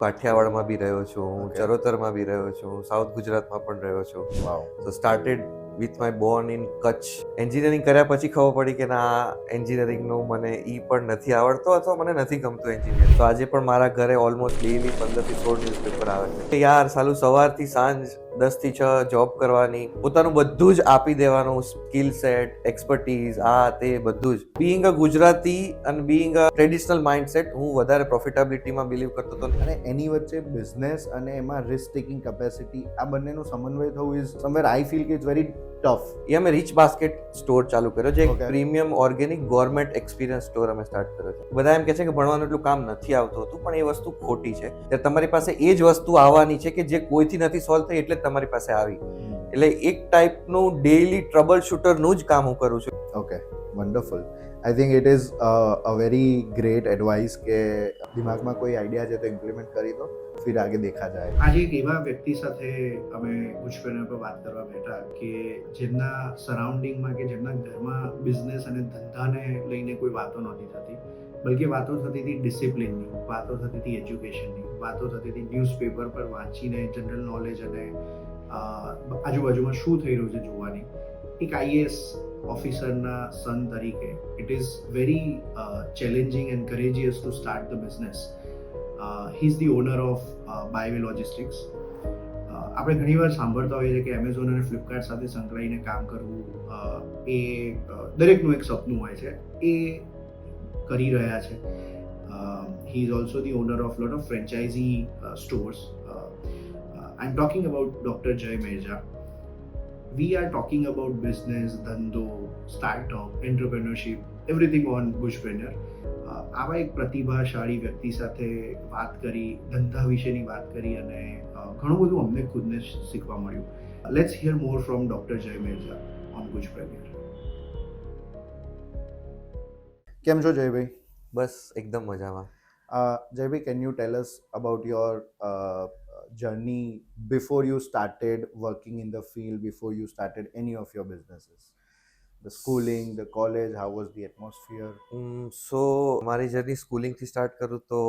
કાઠિયાવાડમાં બી રહ્યો છું, હું Okay. ચરોતરમાં બી રહ્યો છું, સાઉથ ગુજરાતમાં પણ રહ્યો છું. Wow. So started with my Born in Kutch. Engineering કર્યા પછી ખબર પડી કે ના, એન્જિનિયરિંગનું મને પણ નથી આવડતો અથવા મને નથી ગમતું એન્જિનિયરિંગ. તો આજે પણ મારા ઘરે ઓલમોસ્ટ ડેઈલી 15 થી 16 ન્યૂઝપેપર આવે છે. યાર સાલું સવારથી સાંજ 10 થી 6 જોબ કરવાની, પોતાનું બધું જ આપી દેવાનું, સ્કિલ સેટ, એક્સપર્ટીઝ, આ તે બધું જ. બીઈંગ અ ગુજરાતી અને બીઈંગ અ ટ્રેડિશનલ માઇન્ડસેટ, હું વધારે પ્રોફિટેબિલિટીમાં બિલીવ કરતો હતો. અને એની વચ્ચે બિઝનેસ અને એમાં રિસ્ક ટેકિંગ કેપેસિટી, આ બંનેનું સમન્વય થવું ઇઝ સમવેર આઈ ફીલ કે ઇટ્સ વેરી ટફ. એ અમે રીચ બાસ્કેટ સ્ટોર ચાલુ કર્યો, જે એક Okay. Premium organic government experience store અમે સ્ટાર્ટ કર્યો છે. બધા એમ કહે છે કે ભણવાનું એટલું કામ નથી આવતું હતું, પણ એ વસ્તુ ખોટી છે. ત્યારે તમારી પાસે એ જ વસ્તુ આવવાની છે કે જે કોઈથી નથી સોલ્વ થઈ, એટલે જ તમારી પાસે આવી. એટલે એક ટાઈપનું ડેઈલી ટ્રબલ શૂટરનું જ કામ હું કરું છું. Okay, wonderful. I think it is a very great advice કે દિમાગમાં કોઈ આઈડિયા છે તો ઇમ્પ્લિમેન્ટ કરી દો, ફિર આગે દેખા જાય. આજે એક એવા વ્યક્તિ સાથે અમે ગુજપેનર પર વાત કરવા બેઠા કે જેમના સરાઉન્ડિંગમાં કે જેમના ઘરમાં બિઝનેસ અને ધંધાને લઈને કોઈ વાતો નહોતી થતી, બલકે વાતો થતી હતી ડિસિપ્લિનની, વાતો થતી હતી એજ્યુકેશનની, વાતો થતી હતી ન્યૂઝપેપર પર વાંચીને જનરલ નોલેજ અને આજુબાજુમાં શું થઈ રહ્યું છે જોવાની. એક આઈએએસ ઓફિસરના સન તરીકે it is very challenging and courageous to start the business. He is the owner of Byway logistics. આપણે ઘણીવાર સાંભળતા હોઈએ છીએ કે એમેઝોન અને ફ્લિપકાર્ટ સાથે સંકળાઈને કામ કરવું એ દરેકનું એક સપનું હોય છે, એ કરી રહ્યા છે. He is also the owner of lot of franchise stores. I am talking about doctor Jay Merja. We are talking about business, ધંધો, startup, entrepreneurship, everything on Bujpreneur. આવા એક પ્રતિભાશાળી વ્યક્તિ સાથે વાત કરી, ધંધા વિશેની વાત કરી અને ઘણું બધું અમને ખુદને શીખવા મળ્યું. Let's here more from doctor Jay Merja on Bujpreneur. કેમ છો જયભાઈ? બસ એકદમ મજામાં. Jaybhai, can you tell us about your journey before you started working in the field, before you started any of your businesses? The schooling, the college, how was the atmosphere? સો મારી journey સ્કૂલિંગથી start કરું તો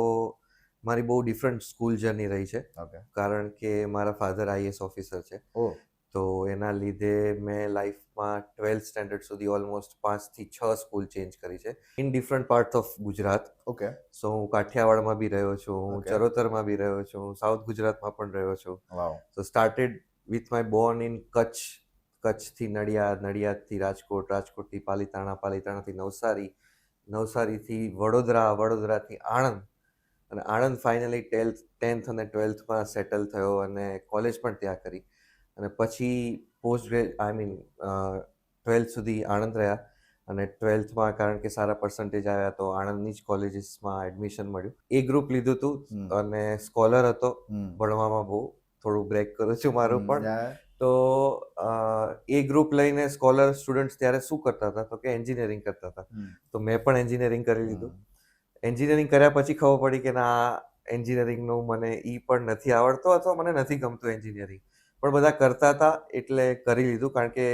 મારી બહુ different school journey રહી છે, Okay. કારણ કે મારા ફાધર આઈએએસ ઓફિસર છે. Oh, તો એના લીધે મેં લાઈફમાં 12th સ્ટેન્ડર્ડ સુધી ઓલમોસ્ટ 5 થી 6 સ્કૂલ ચેન્જ કરી છે in different part of Gujarat. okay. સો હું કાઠિયાવાડમાં બી રહ્યો છું, હું Okay. ચરોતરમાં બી રહ્યો છું, સાઉથ ગુજરાતમાં પણ રહ્યો છું. Wow. So started with my Born in Kutch, કચ્છથી નડિયાદ, નડિયાદથી રાજકોટ, રાજકોટથી પાલીતાણા, પાલીતાણાથી નવસારી, નવસારીથી વડોદરા, વડોદરાથી આણંદ, અને આણંદ ફાઇનલી 10th અને 12thમાં સેટલ થયો અને કોલેજ પણ ત્યાં કરી. અને પછી આઈ મીન 12th સુધી આણંદ રહ્યા, અને 12thમાં કારણ કે સારા પર્સન્ટેજ આવ્યા તો આણંદની જ કોલેજીસમાં એડમિશન મળ્યું. એ ગ્રુપ લીધું હતું અને સ્કોલર હતો. ભણવામાં બહુ થોડું બ્રેક કરું છું મારું પણ. Yeah. તો એ ગ્રુપ લઈને સ્કોલર સ્ટુડન્ટ્સ ત્યારે શું કરતા હતા તો કે એન્જિનિયરિંગ કરતા હતા. તો મેં પણ એન્જિનિયરિંગ કરી લીધું. એન્જિનિયરિંગ કર્યા પછી ખબર પડી કે ના, એન્જિનિયરિંગનું મને પણ નથી આવડતો અથવા મને નથી ગમતું એન્જિનિયરિંગ. પણ બધા કરતા હતા એટલે કરી લીધું, કારણ કે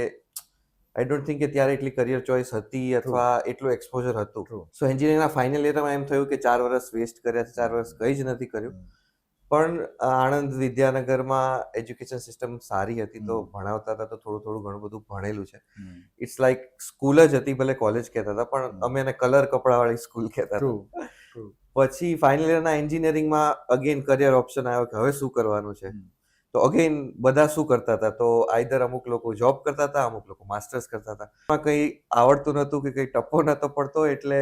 આઈ ડોન્ટ થિંક કે ત્યારે એટલી કરિયર ચોઇસ હતી અથવા એટલું એક્સપોઝર હતું. સો એન્જિનિયરિંગના ફાઇનલ યરમાં એમ થયું કે 4 વર્ષ વેસ્ટ કર્યા છે, 4 વર્ષ કંઈ જ નથી કર્યું. પણ આણંદ વિદ્યાનગરમાં એજ્યુકેશન સિસ્ટમ સારી હતી, તો ભણાવતા હતા તો થોડું થોડું ઘણું બધું ભણેલું છે. ઇટ્સ લાઈક સ્કૂલ જ હતી, ભલે કોલેજ કહેતા હતા, પણ અમે એને કલર કપડાવાળી સ્કૂલ કહેતા હતા. પછી ફાઇનલ યરના એન્જિનિયરિંગમાં અગેન કરિયર ઓપ્શન આવ્યો કે હવે શું કરવાનું છે. તો અગેન બધા શું કરતા હતા, તો આઈધર અમુક લોકો જોબ કરતા હતા, અમુક લોકો માસ્ટર્સ કરતા હતા. એમાં કંઈ આવડતું નહોતું કે કંઈ ટપ્પો નહોતો પડતો, એટલે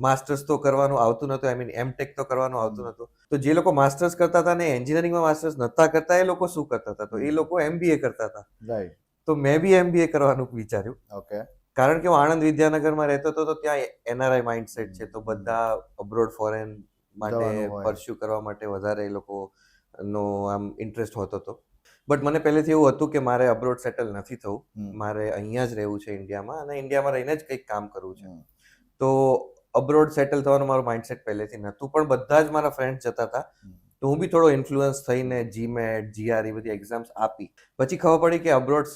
માસ્ટર્સ તો કરવાનું આવતું નહોતું, આઈ મીન એમટેક તો કરવાનું આવતું નહોતું. તો જે લોકો માસ્ટર્સ કરતા હતા ને એન્જિનિયરિંગમાં માસ્ટર્સ નહોતા કરતા, એ લોકો શું કરતા હતા, તો એ લોકો એમબીએ કરતા હતા. Right. તો મેં બી એમબીએ કરવાનું વિચાર્યું, Okay. કારણ કે હું આણંદ વિદ્યાનગરમાં રહેતો હતો તો ત્યાં એનઆરઆઈ માઇન્ડસેટ છે, તો બધા અબ્રોડ ફોરેન માટે જવાનું હોય. પરસ્યુ કરવા માટે વધારે એ લોકોનો આમ ઇન્ટરેસ્ટ હોતો હતો. બટ મને પહેલેથી એવું હતું કે મારે અબ્રોડ સેટલ નથી થવું, મારે અહીંયા જ રહેવું છે ઇન્ડિયામાં, અને ઇન્ડિયામાં રહીને જ કંઈક કામ કરવું છે. તો અબ્રોડ સેટલ થવાનું મારું માઇન્ડસેટ પહેલેથી નહોતું, પણ બધા જ મારા ફ્રેન્ડ્સ જતા હતા, તો હું બી થોડો ઇન્ફ્લુઅન્સ થઈને જીમેટ, જીઆર એ બધી એક્ઝામ્સ આપી. પછી ખબર પડી કે અબ્રોડ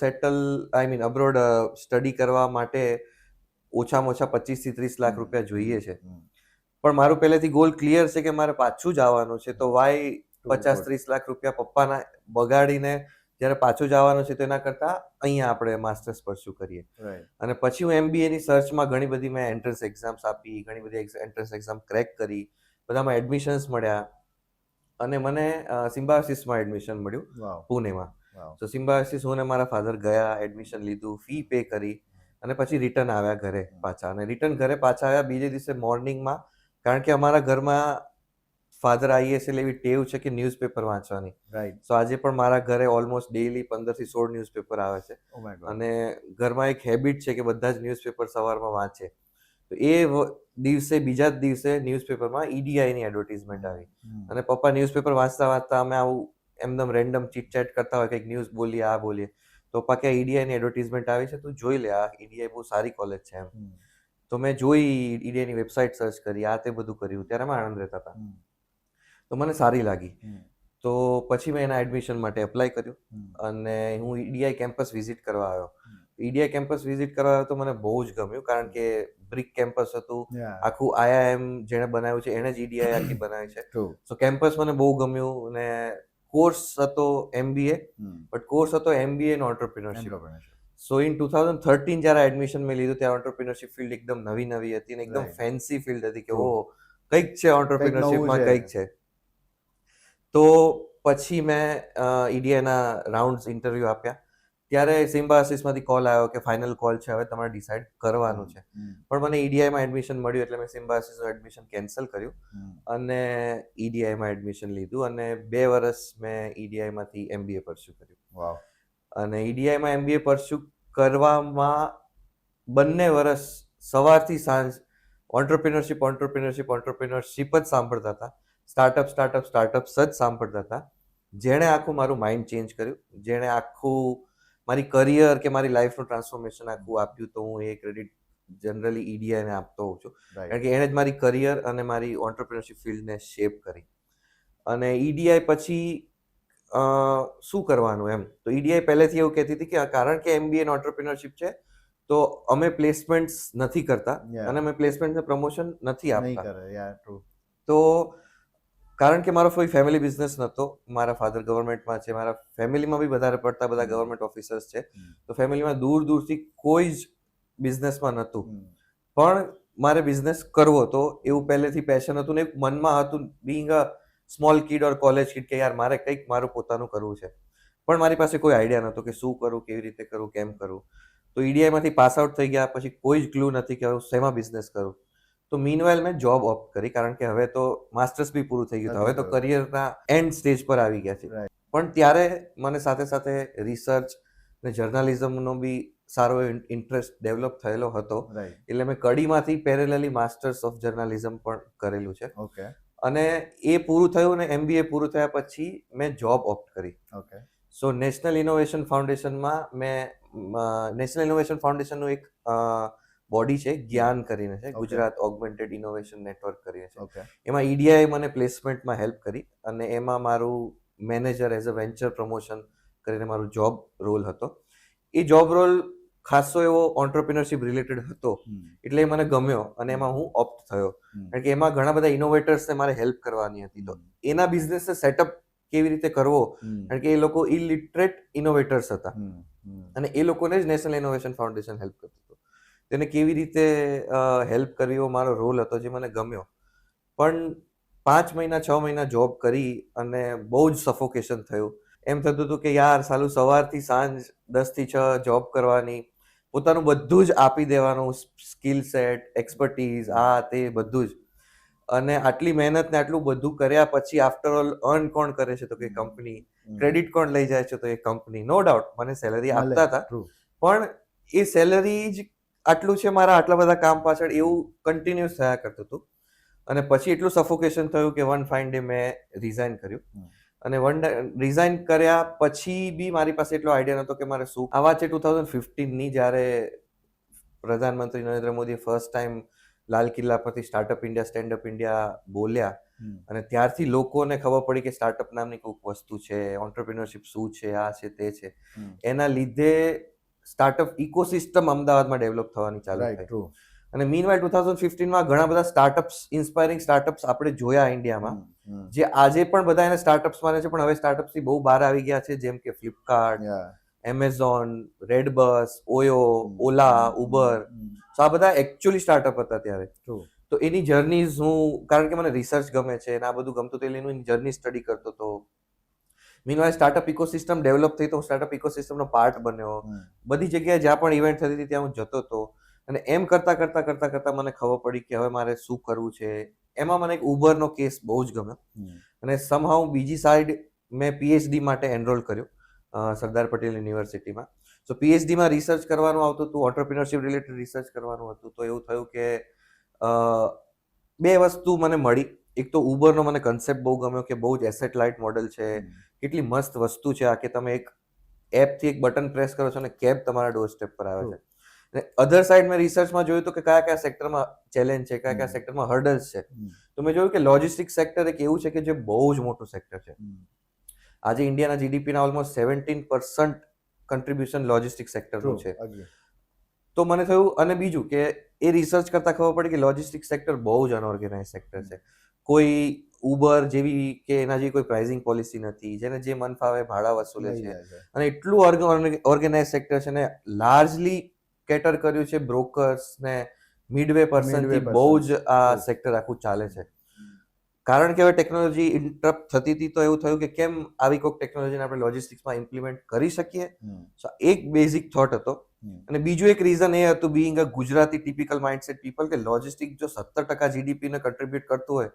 સ્ટડી કરવા માટે ઓછામાં ઓછા 25 થી 30 લાખ રૂપિયા જોઈએ છે. પણ મારું પહેલેથી ગોલ ક્લિયર છે કે મારે પાછું જ આવવાનું છે, તો વાય True, 50-30 લાખ રૂપિયા પપ્પાના બગાડીને જ્યારે પાછું જ આવવાનું છે તો એના કરતાં અહીંયા આપણે માસ્ટર્સ પરસ્યુ કરીએ. right. અને પછી હું MBAની સર્ચમાં ઘણી બધી મેં એન્ટ્રન્સ એક્ઝામ્સ આપી, ઘણી બધી એન્ટ્રન્સ એક્ઝામ ક્રેક કરી, બધામાં એડમિશન્સ મળ્યા અને મને સિમ્બાયોસિસમાં એડમિશન મળ્યું Wow, પુણેમાં. wow. તો સિમ્બાયોસિસ હું અને મારા ફાધર ગયા, એડમિશન લીધું, ફી પે કરી અને પછી રિટર્ન આવ્યા ઘરે પાછા. અને રિટર્ન ઘરે પાછા આવ્યા બીજે દિવસે મોર્નિંગમાં, કારણ કે અમારા ઘરમાં ફાધર IAS એટલે એવી ટેવ છે કે ન્યૂઝપેપર વાંચવાની. Right. સો આજે પણ મારા ઘરે ઓલમોસ્ટ ડેઈલી 15 થી 16 ન્યૂઝપેપર આવે છે. Oh my God. અને ઘરમાં એક હેબિટ છે કે બધા જ ન્યૂઝપેપર સવારમાં વાંચે. તો એ દિવસે બીજા જ દિવસે ન્યૂઝપેપરમાં EDIની એડવર્ટિઝમેન્ટ આવી અને પપ્પા ન્યૂઝપેપર વાંચતા વાંચતા અમે આવું એમદમ રેન્ડમ ચીટચેટ કરતા હોય, કંઈક ન્યૂઝ બોલીએ, આ બોલીએ, તો પપ્પા કે EDIની એડવર્ટિઝમેન્ટ આવી છે, તું જોઈ લે, આ EDI બહુ સારી કોલેજ છે એમ. તો મેં જોઈ, EDIની વેબસાઇટ સર્ચ કરી, આ તે બધું કર્યું. ત્યારે અમે આણંદ રહેતા હતા, તો મને સારી લાગી. તો પછી મેં એના એડમિશન માટે એપ્લાય કર્યું અને હું EDI કેમ્પસ વિઝિટ કરવા આવ્યો. EDI કેમ્પસ વિઝિટ કરવા આવ્યો તો મને બહુ જ ગમ્યું, કારણ કે બ્રિક કેમ્પસ હતું, Yeah, આખું IIM જેણે બનાવ્યું છે એણે જ EDI આખી બનાવી છે. true. સો કેમ્પસ મને બહુ ગમ્યું અને કોર્સ હતો MBA, બટ કોર્સ હતો MBA in entrepreneurship. Entrepreneurship. So in 2013 જ્યારે એડમિશન મેં લીધું ત્યારે ઓન્ટરપ્રિન્યોરશિપ ફિલ્ડ એકદમ નવી નવી હતી અને એકદમ Right. ફેન્સી ફિલ્ડ હતી કે True. કંઈક છે ઓન્ટરપ્રિન્યોરશિપમાં, છે. કંઈક છે. તો પછી મેં EDIના રાઉન્ડ્સ ઇન્ટરવ્યૂ આપ્યા. ત્યારે સિમ્બાયોસિસમાંથી કોલ આવ્યો કે ફાઇનલ કોલ છે, હવે તમારે ડિસાઇડ કરવાનું છે. પણ મને EDIમાં એડમિશન મળ્યું એટલે મેં સિમ્બાયોસિસનું એડમિશન કેન્સલ કર્યું અને EDIમાં એડમિશન લીધું અને 2 વર્ષ મેં EDIમાંથી MBA પરસ્યુ કર્યું. Wow. અને EDIમાં MBA પરસ્યુ કરવામાં બંને વર્ષ સવારથી સાંજ ઓન્ટરપ્રિન્યોરશિપ જ સાંભળતા હતા. સ્ટાર્ટઅપ્સ જ સાંભળતા હતા. જેણે આખું મારું માઇન્ડ ચેન્જ કર્યું, જેણે આખું મારી કરિયર કે મારી લાઈફનું ટ્રાન્સફોર્મેશન આખું આપ્યું, તો હું એ ક્રેડિટ જનરલી EDIને આપતો હોઉં છું, Right. કારણ કે એણે જ મારી કરિયર અને મારી ઓન્ટરપ્રિન્યોરશિપ ફિલ્ડને શેપ કરી. અને EDI પછી શું કરવાનું એમ, તો EDI પહેલેથી એવું કહેતી હતી કે કારણ કે MBA ઇન ઓન્ટરપ્રિન્યોરશિપ છે તો અમે પ્લેસમેન્ટ્સ નથી કરતા Yeah. અને અમે પ્લેસમેન્ટને પ્રમોશન નથી નહીં આપતા. કરે. Yeah, true. તો કારણ કે મારો કોઈ ફેમિલી બિઝનેસ નહોતો, મારા ફાધર ગવર્મેન્ટમાં છે, મારા ફેમિલીમાં બી વધારે પડતા બધા ગવર્મેન્ટ ઓફિસર્સ છે, તો ફેમિલીમાં દૂર દૂરથી કોઈ જ બિઝનેસમાં નહોતું. પણ મારે બિઝનેસ કરવો હતો એવું પહેલેથી પેશન હતું ને મનમાં હતું, being a small kid or college kid, કે યાર મારે કંઈક મારું પોતાનું કરવું છે. પણ મારી પાસે કોઈ આઈડિયા નહોતો કે શું કરું, કેવી રીતે કરું, કેમ કરું. તો EDIમાંથી પાસ આઉટ થઈ ગયા પછી કોઈ જ ક્લુ નથી કે હું શેમાં બિઝનેસ કરું. તો મીનવાઇલ મેં જોબ ઓપ્ટ કરી, કારણ કે હવે તો માસ્ટર્સ બી પૂરું થઈ ગયું, હવે તો કરિયરના એન્ડ સ્ટેજ પર આવી ગયા છે. Right. પણ ત્યારે મને સાથે સાથે રિસર્ચ ને જર્નાલિઝમનો બી સારો ઇન્ટરેસ્ટ ડેવલપ થયેલો હતો, Right. એટલે મેં કડીમાંથી પેરેલલી માસ્ટર્સ ઓફ જર્નાલિઝમ પણ કરેલું છે. Okay. અને એ પૂરું થયું ને MBA પૂરું થયા પછી મેં જોબ ઓપ્ટ કરી. Okay. સો નેશનલ ઇનોવેશન ફાઉન્ડેશનમાં નેશનલ ઇનોવેશન ફાઉન્ડેશનનું એક બોડી છે, જ્ઞાન કરીને છે, Okay. Gujarat augmented innovation network કરીને છે. Okay. એમાં EDI મને પ્લેસમેન્ટમાં હેલ્પ કરી અને એમાં મારું manager as a venture promotion કરીને મારું જોબ રોલ હતો. એ જોબ રોલ ખાસો એવો ઓન્ટરપ્રિન્યોરશિપ રિલેટેડ હતો, એટલે એ મને ગમ્યો અને એમાં હું ઓપ્ટ થયો, કારણ કે એમાં ઘણા બધા ઇનોવેટર્સને મારે હેલ્પ કરવાની હતી. તો એના બિઝનેસને સેટઅપ કેવી રીતે કરવો, કારણ કે એ લોકો ઇલિટરેટ ઇનોવેટર્સ હતા અને એ લોકોને જ નેશનલ ઇનોવેશન ફાઉન્ડેશન હેલ્પ કરતું હતું. તેને કેવી રીતે હેલ્પ કરવી એવો મારો રોલ હતો, જે મને ગમ્યો. પણ 5 મહિના 6 મહિના જોબ કરી અને બહુ જ સફોકેશન થયું. એમ થતું હતું કે યાર સાલું સવારથી સાંજ 10 થી 6 જોબ કરવાની, પોતાનું બધું જ આપી દેવાનું, સ્કિલ સેટ, એક્સપર્ટીઝ, આ તે બધું જ. અને આટલી મહેનત ને આટલું બધું કર્યા પછી આફ્ટર ઓલ અર્ન કોણ કરે છે તો કે કંપની, ક્રેડિટ કોણ લઈ જાય છે તો એ કંપની. નો ડાઉટ મને સેલરી આપતા હતા, True. પણ એ સેલરી જ આટલું છે મારા આટલા બધા કામ પાછળ, એવું કન્ટિન્યુઅસ થયા કરતું હતું. અને પછી એટલું સફોકેશન થયું કે વન ફાઇન ડે મેં રિઝાઇન કર્યું. અને રિઝાઇન કર્યા પછી બી મારી પાસે એટલો આઈડિયા નહોતો કે મારે શું. આ વાત છે 2015ની, જ્યારે પ્રધાનમંત્રી નરેન્દ્ર મોદીએ ફર્સ્ટ ટાઈમ લાલ કિલ્લા પરથી સ્ટાર્ટઅપ ઇન્ડિયા, સ્ટેન્ડઅપ ઇન્ડિયા બોલ્યા અને ત્યારથી લોકોને ખબર પડી કે સ્ટાર્ટઅપ નામની કોઈક વસ્તુ છે, ઓન્ટરપ્રિન્યોરશિપ શું છે, આ છે તે છે. એના લીધે સ્ટાર્ટઅપ ઇકોસિસ્ટમ અમદાવાદમાં ડેવલપ થવાની ચાલુ Right. થઈ. True. અને મીનવાઇલ 2015માં ઘણા બધા સ્ટાર્ટઅપ્સ, ઇન્સ્પાયરિંગ સ્ટાર્ટઅપ્સ આપણે જોયા ઇન્ડિયામાં, જે આજે પણ બધા એને સ્ટાર્ટઅપ્સ માને છે, પણ હવે સ્ટાર્ટઅપ્સથી બહુ બહાર આવી ગયા છે, જેમ કે ફ્લિપકાર્ટ, એમેઝોન, રેડબસ, ઓયો, ઓલા, ઉબર. તો આ બધા એકચ્યુઅલી સ્ટાર્ટઅપ હતા ત્યારે. તો એની જર્નીઝ કારણ કે મને રિસર્ચ ગમે છે અને આ બધું ગમતું હતું, એની જર્ની સ્ટડી કરતો હતો. મીનવાઇલ સ્ટાર્ટઅપ ઇકોસિસ્ટમ ડેવલપ થઈ તો હું સ્ટાર્ટઅપ ઇકોસિસ્ટમનો પાર્ટ બન્યો. બધી જગ્યાએ જ્યાં પણ ઇવેન્ટ થતી હતી ત્યાં હું જતો હતો, અને એમ કરતા મને ખબર પડી કે હવે મારે શું કરવું છે. એમાં મને એક ઉબરનો કેસ બહુ જ ગમ્યો, અને સમહાઉ બીજી સાઈડ મેં પીએચડી માટે એનરોલ કર્યો સરદાર પટેલ યુનિવર્સિટીમાં. સો પીએચડીમાં રિસર્ચ કરવાનું આવતું હતું, ઓન્ટરપ્રિનરશિપ રિલેટેડ રિસર્ચ કરવાનું હતું. તો એવું થયું કે બે વસ્તુ મને મળી. એક તો ઉબરનો મને કન્સેપ્ટ બહુ ગમ્યો કે બહુ જ એસેટ લાઇટ મોડલ છે, કેટલી મસ્ત વસ્તુ છે આ, કે તમે એક એપથી એક બટન પ્રેસ કરો છો અને કેબ તમારા ડોર સ્ટેપ પર આવે છે. અને અધર સાઈડ મેં રિસર્ચમાં જોયું તો કે કયા કયા સેક્ટરમાં ચેલેન્જ છે, કયા કયા સેક્ટરમાં હર્ડલ્સ છે. તો મેં જોયું કે લોજિસ્ટિક સેક્ટર એક એવું છે કે જે બહુ જ મોટું સેક્ટર છે. આજે ઇન્ડિયાના જીડીપીના ઓલમોસ્ટ 17% કન્ટ્રીબ્યુશન લોજિસ્ટિક સેક્ટરનું છે. તો મને થયું, અને બીજું કે એ રિસર્ચ કરતા ખબર પડી કે લોજિસ્ટિક સેક્ટર બહુ જ અનઓર્ગેનાઇઝ સેક્ટર છે. કોઈ ઉબર જેવી કે એના જેવી કોઈ પ્રાઇઝિંગ પોલિસી નથી, જેને જે મન ફાવે ભાડા વસૂલે છે, અને એટલું ઓર્ગેનાઇઝ સેક્ટર છે ને લાર્જલી કેટર કર્યું છે બ્રોકર્સ ને મિડવે પર્સનથી. બહુ જ આ સેક્ટર આખું ચાલે છે. કારણ કે હવે ટેકનોલોજી ઇન્ટરપ્ટ થતી હતી, તો એવું થયું કે કેમ આવી કોઈક ટેકનોલોજીને આપણે લોજિસ્ટિક્સમાં ઇમ્પ્લિમેન્ટ કરી શકીએ. એક બેઝિક થોટ હતો. અને બીજું એક રીઝન એ હતું, બીઈંગ અ ગુજરાતી ટિપિકલ માઇન્ડસેટ પીપલ, કે લોજિસ્ટિક જો 17% જીડીપીને કન્ટ્રીબ્યુટ કરતું હોય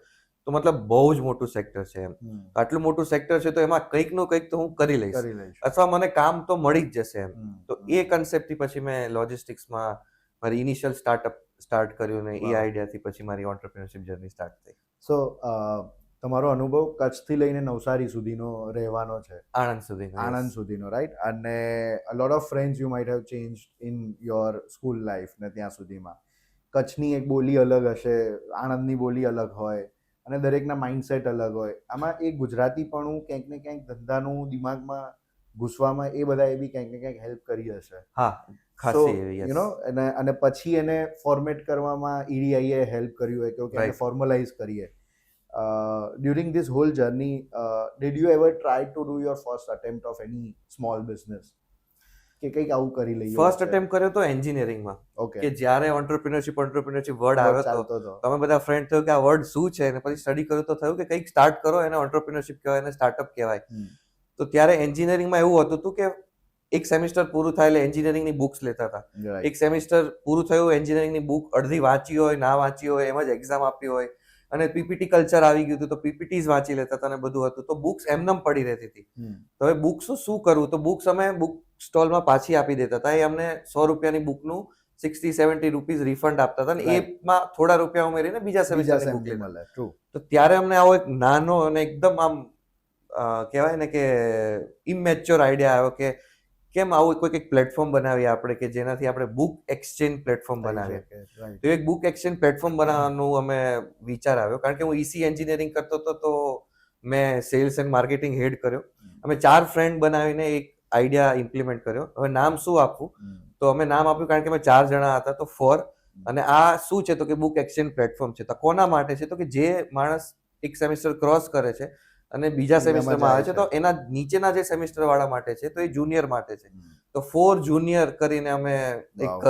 તો મતલબ બહુ જ મોટું સેક્ટર છે એમ. આટલું મોટું સેક્ટર છે તો એમાં કંઈક નું કંઈક તો હું કરી લઈશ, અથવા મને કામ તો મળી જ જશે એમ. તો એ કન્સેપ્ટથી પછી મેં લોજિસ્ટિક્સમાં મારી ઇનિશિયલ સ્ટાર્ટ કર્યું, ને એ આઈડિયાથી પછી મારી ઓન્ટરપ્રિનરશિપ જર્ની સ્ટાર્ટ થઈ. સો તમારો અનુભવ કચ્છથી લઈને નવસારી સુધીનો રહેવાનો છે, આણંદ સુધીનો, રાઈટ? અને a lot of friends you might have change in your school life ને ત્યાં સુધીમાં. કચ્છની એક બોલી અલગ હશે, આણંદની બોલી અલગ હોય, અને દરેકના માઇન્ડસેટ અલગ હોય. આમાં એ ગુજરાતીપણું ક્યાંક ને ક્યાંક ધંધાનું દિમાગમાં ઘૂસવામાં એ બધાએ બી ક્યાંક ને ક્યાંક હેલ્પ કરી હશે. યુ નો, અને પછી એને ફોર્મેટ કરવામાં ઈડીઆઈએ હેલ્પ કર્યું હોય કે એને ફોર્મલાઇઝ કરીએ. During this whole journey, did you ever try to do your first attempt of any small business? કે કંઈક આવું કરી લઈએ? ફર્સ્ટ અટેમ્પ્ટ કર્યો તો એન્જિનિયરિંગમાં. કે જ્યારે ઓન્ટરપ્રિનરશિપ વર્ડ આવ્યો તો તમે બધા ફ્રેન્ડ થયો કે આ વર્ડ શું છે, અને પછી સ્ટડી કર્યું તો થયું કે કંઈક સ્ટાર્ટ કરો, એને ઓન્ટરપ્રિનરશિપ કહેવાય, એને સ્ટાર્ટઅપ કહેવાય. તો ત્યારે એન્જિનિયરિંગમાં એવું હતું હતું કે એક સેમિસ્ટર પૂરું થાય એટલે એન્જિનિયરિંગની બુક્સ લેતા હતા. એક સેમિસ્ટર પૂરું થયું, એન્જિનિયરિંગની બુક અડધી વાંચી હોય, ના વાંચી હોય, એમ જ એક્ઝામ આપી હોય, અને પીપીટી કલ્ચર આવી ગયું હતું તો પીપીટીઝ વાંચી લેતા હતા, અને બધું હતું. તો બુક્સ એમનેમ પડી રહેતી હતી. તો હવે બુક્સનું શું કરવું? તો બુક્સ અમે બુક સ્ટોલમાં પાછી આપી દેતા હતા. એ અમને 100 રૂપિયાની બુકનું 60-70 રૂપીઝ રિફંડ આપતા હતા, અને એમાં થોડા રૂપિયા ઉમેરીને બીજા સેમિસ્ટરની બુક લેતા. તો ત્યારે અમને આવો એક નાનો અને એકદમ આમ કહેવાય ને કે ઇમેચ્યોર આઈડિયા આવ્યો કે કેમ આવું કોઈક એક પ્લેટફોર્મ બનાવીએ આપણે, કે જેનાથી આપણે બુક એક્સચેન્જ પ્લેટફોર્મ બનાવીએ. તો એક બુક એક્સચેન્જ પ્લેટફોર્મ બનાવવાનું અમે વિચાર આવ્યો. કારણ કે હું ઈસી એન્જિનિયરિંગ કરતો હતો, તો મેં સેલ્સ એન્ડ માર્કેટિંગ હેડ કર્યો. અમે 4 ફ્રેન્ડ બનાવીને એક આઈડિયા ઇમ્પ્લિમેન્ટ કર્યો. હવે નામ શું આપવું? તો અમે નામ આપ્યું, કારણ કે અમે 4 જણા હતા, તો ફોર. અને આ શું છે? તો કે બુક એક્સચેન્જ પ્લેટફોર્મ છે. તો કોના માટે છે? તો કે જે માણસ એક સેમિસ્ટર ક્રોસ કરે છે અને બીજા સેમિસ્ટરમાં આવે છે, તો એના નીચેના જે સેમિસ્ટર વાળા માટે છે, તો એ જુનિયર માટે છે. તો 4 જુનિયર કરીને અમે એક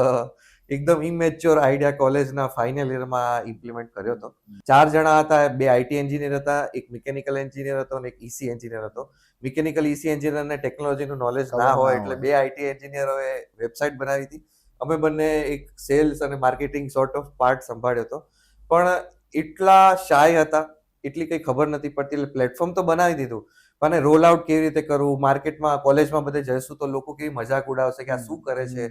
એકદમ ઇમેચ્યોર આઈડિયા કોલેજના ફાઇનલ યરમાં ઇમ્પ્લિમેન્ટ કર્યો હતો. 4 જણા હતા, 2 આઈટી એન્જિનિયર હતા, એક મિકેનિકલ એન્જિનિયર હતો અને એક ઈસી એન્જિનિયર હતો. મિકેનિકલ ઈસી એન્જિનિયરને ટેકનોલોજીનું નોલેજ ના હોય, એટલે 2 આઈટી એન્જિનિયરોએ વેબસાઇટ બનાવી હતી. અમે બંને એક સેલ્સ અને માર્કેટિંગ સોર્ટ ઓફ પાર્ટ સંભાળ્યો હતો. પણ એટલા શાય હતા, એટલી કંઈ ખબર નથી પડતી. એટલે પ્લેટફોર્મ તો બનાવી દીધું, પણ રોલ આઉટ કેવી રીતે કરવું, માર્કેટમાં કોલેજમાં બધે જઈશું તો લોકો કેવી મજાક ઉડાવશે કે આ શું કરે છે,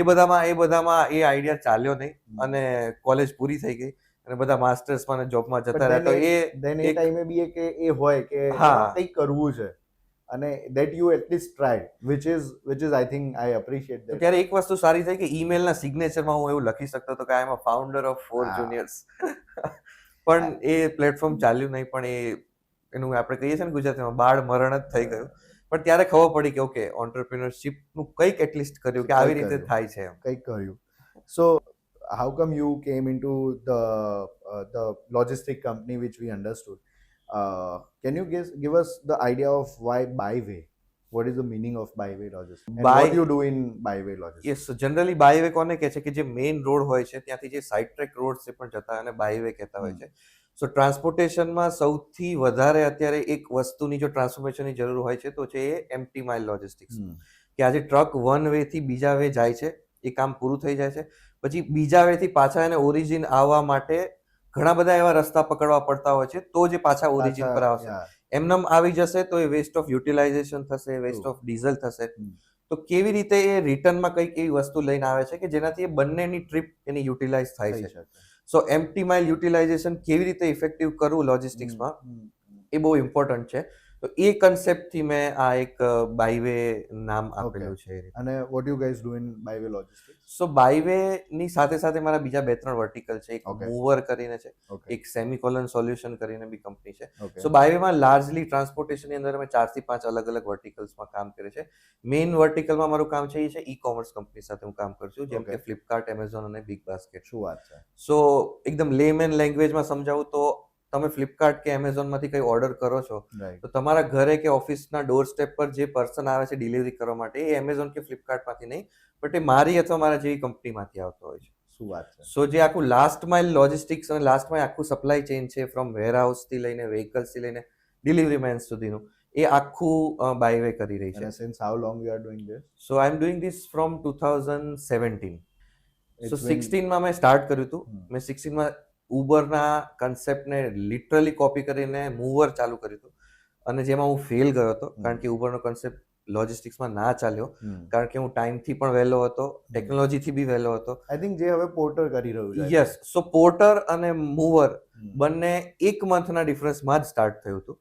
એ બધામાં એ આઈડિયા ચાલ્યો નહીં, અને કોલેજ પૂરી થઈ ગઈ અને બધા માસ્ટર્સમાં અને જોબમાં જતા રહ્યા. તો એ ટાઈમે બી એ હોય કે કંઈક કરવું છે, અને that you at least tried, which is I think I appreciate that. ત્યારે એક વસ્તુ સારી થઈ કે ઈમેલના સિગ્નેચરમાં હું એવું લખી શકતો હતો કે આઈ એમ અ ફાઉન્ડર ઓફ 4 જુનિયર્સ. પણ એ પ્લેટફોર્મ ચાલ્યું નહીં. પણ એનું આપણે કહીએ છીએ ને ગુજરાતીમાં બાળ મરણ જ થઈ ગયું. પણ ત્યારે ખબર પડી કે ઓકે, ઓન્ટરપ્રિનરશિપનું કંઈક એટલીસ્ટ કર્યું, કે આવી રીતે થાય છે, કંઈક કર્યું. સો how come you came into the logistic company which we understood? Can you give us the idea of why Byway? What is the meaning of Byway Logistics? And By- what you do in Byway Logistics? Yes generally Byway કોને કહે છે કે જે main road હોય છે ત્યાંથી જે side track road છે પણ જતા અને બાયવે કહેતા હોય છે. સો ટ્રાન્સપોર્ટેશનમાં સૌથી વધારે અત્યારે એક વસ્તુની જો ટ્રાન્સફોર્મેશનની જરૂર હોય છે તો છે એ એમ્પ્ટી માઇલ લોજિસ્ટિક્સ. કે આજે ટ્રક વન વે થી બીજા વે જાય છે, એ કામ પૂરું થઈ જાય છે, પછી બીજા વે થી પાછા એને ઓરિજિન આવવા માટે ઘણા બધા એવા રસ્તા પકડવા પડતા હોય છે તો જે પાછા ઓરિજિન પર આવશે. એમનેમ આવી જશે તો એ વેસ્ટ ઓફ યુટિલાઇઝેશન થશે, વેસ્ટ ઓફ ડીઝલ થશે. તો કેવી રીતે એ રિટર્નમાં કંઈક એવી વસ્તુ લઈને આવે છે કે જેનાથી એ બંનેની ટ્રીપ એની યુટિલાઇઝ થાય છે. સો એમ્પ્ટી માઇલ યુટિલાઇઝેશન કેવી રીતે ઇફેક્ટિવ કરવું લોજિસ્ટિક્સમાં એ બહુ ઇમ્પોર્ટન્ટ છે. તો એ કન્સેપ્ટથી મેં આ એક બાયવે નામ આપેલું છે. અને what you guys do in Byway Logistics? સો બાયવે ની સાથે સાથે મારા બીજા 2-3 વર્ટિકલ છે. એક Okay. મૂવર કરીને છે, Okay. એક સેમિકોલન સોલ્યુશન કરીને બી કંપની છે. Okay. સો બાયવેમાં લાર્જલી ટ્રાન્સપોર્ટેશનની અંદર અમે 4 થી 5 અલગ અલગ વર્ટિકલ્સમાં કામ કરીએ છીએ. મેઇન વર્ટિકલમાં મારું કામ છે એ છે ઈ કોમર્સ કંપની સાથે હું કામ કરું છું, જેમ કે Okay. ફ્લિપકાર્ટ, એમેઝોન અને બિગ બાસ્કેટ. શું વાત છે? સો એકદમ લેમેન લેંગ્વેજમાં સમજાવું તો તમે ફ્લિપકાર્ટ કે એમેઝોનમાંથી કંઈ ઓર્ડર કરો છો Right. તો તમારા ઘરે કે ઓફિસના ડોર સ્ટેપ પર જે પર્સન આવે છે ડિલિવરી કરવા માટે એ એમેઝોન કે ફ્લિપકાર્ટમાંથી નહીં, બટ એ મારી અથવા મારા જેવી કંપનીમાંથી આવતો હોય છે. શું વાત છે? સો જે આખું લાસ્ટ માઇલ લોજિસ્ટિક્સ અને લાસ્ટ માઇલ આખું સપ્લાય ચેઇન છે, ફ્રોમ વેરહાઉસથી લઈને વ્હીકલ્સથી લઈને ડિલિવરી મેન સુધીનું, એ આખું બાયવે કરી રહી છે. And since how long you are doing this? So I am doing this from 2017. So It's been- 16માં મેં સ્ટાર્ટ કર્યું હતું. હમ. મેં 16માં ઉબરના કન્સેપ્ટને લિટરલી કોપી કરીને મૂવર ચાલુ કર્યું હતું અને જેમાં હું ફેલ ગયો હતો કારણ કે ઉબરનો કન્સેપ્ટ લોજિસ્ટિક્સમાં ના ચાલ્યો, કારણ કે હું ટાઈમથી પણ વહેલો હતો, ટેકનોલોજીથી બી વહેલો હતો. I think જે હવે પોર્ટર કરી રહ્યું છે. યસ, સો પોર્ટર અને મૂવર બંને એક મંથના ડિફરન્સમાં જ સ્ટાર્ટ થયું હતું.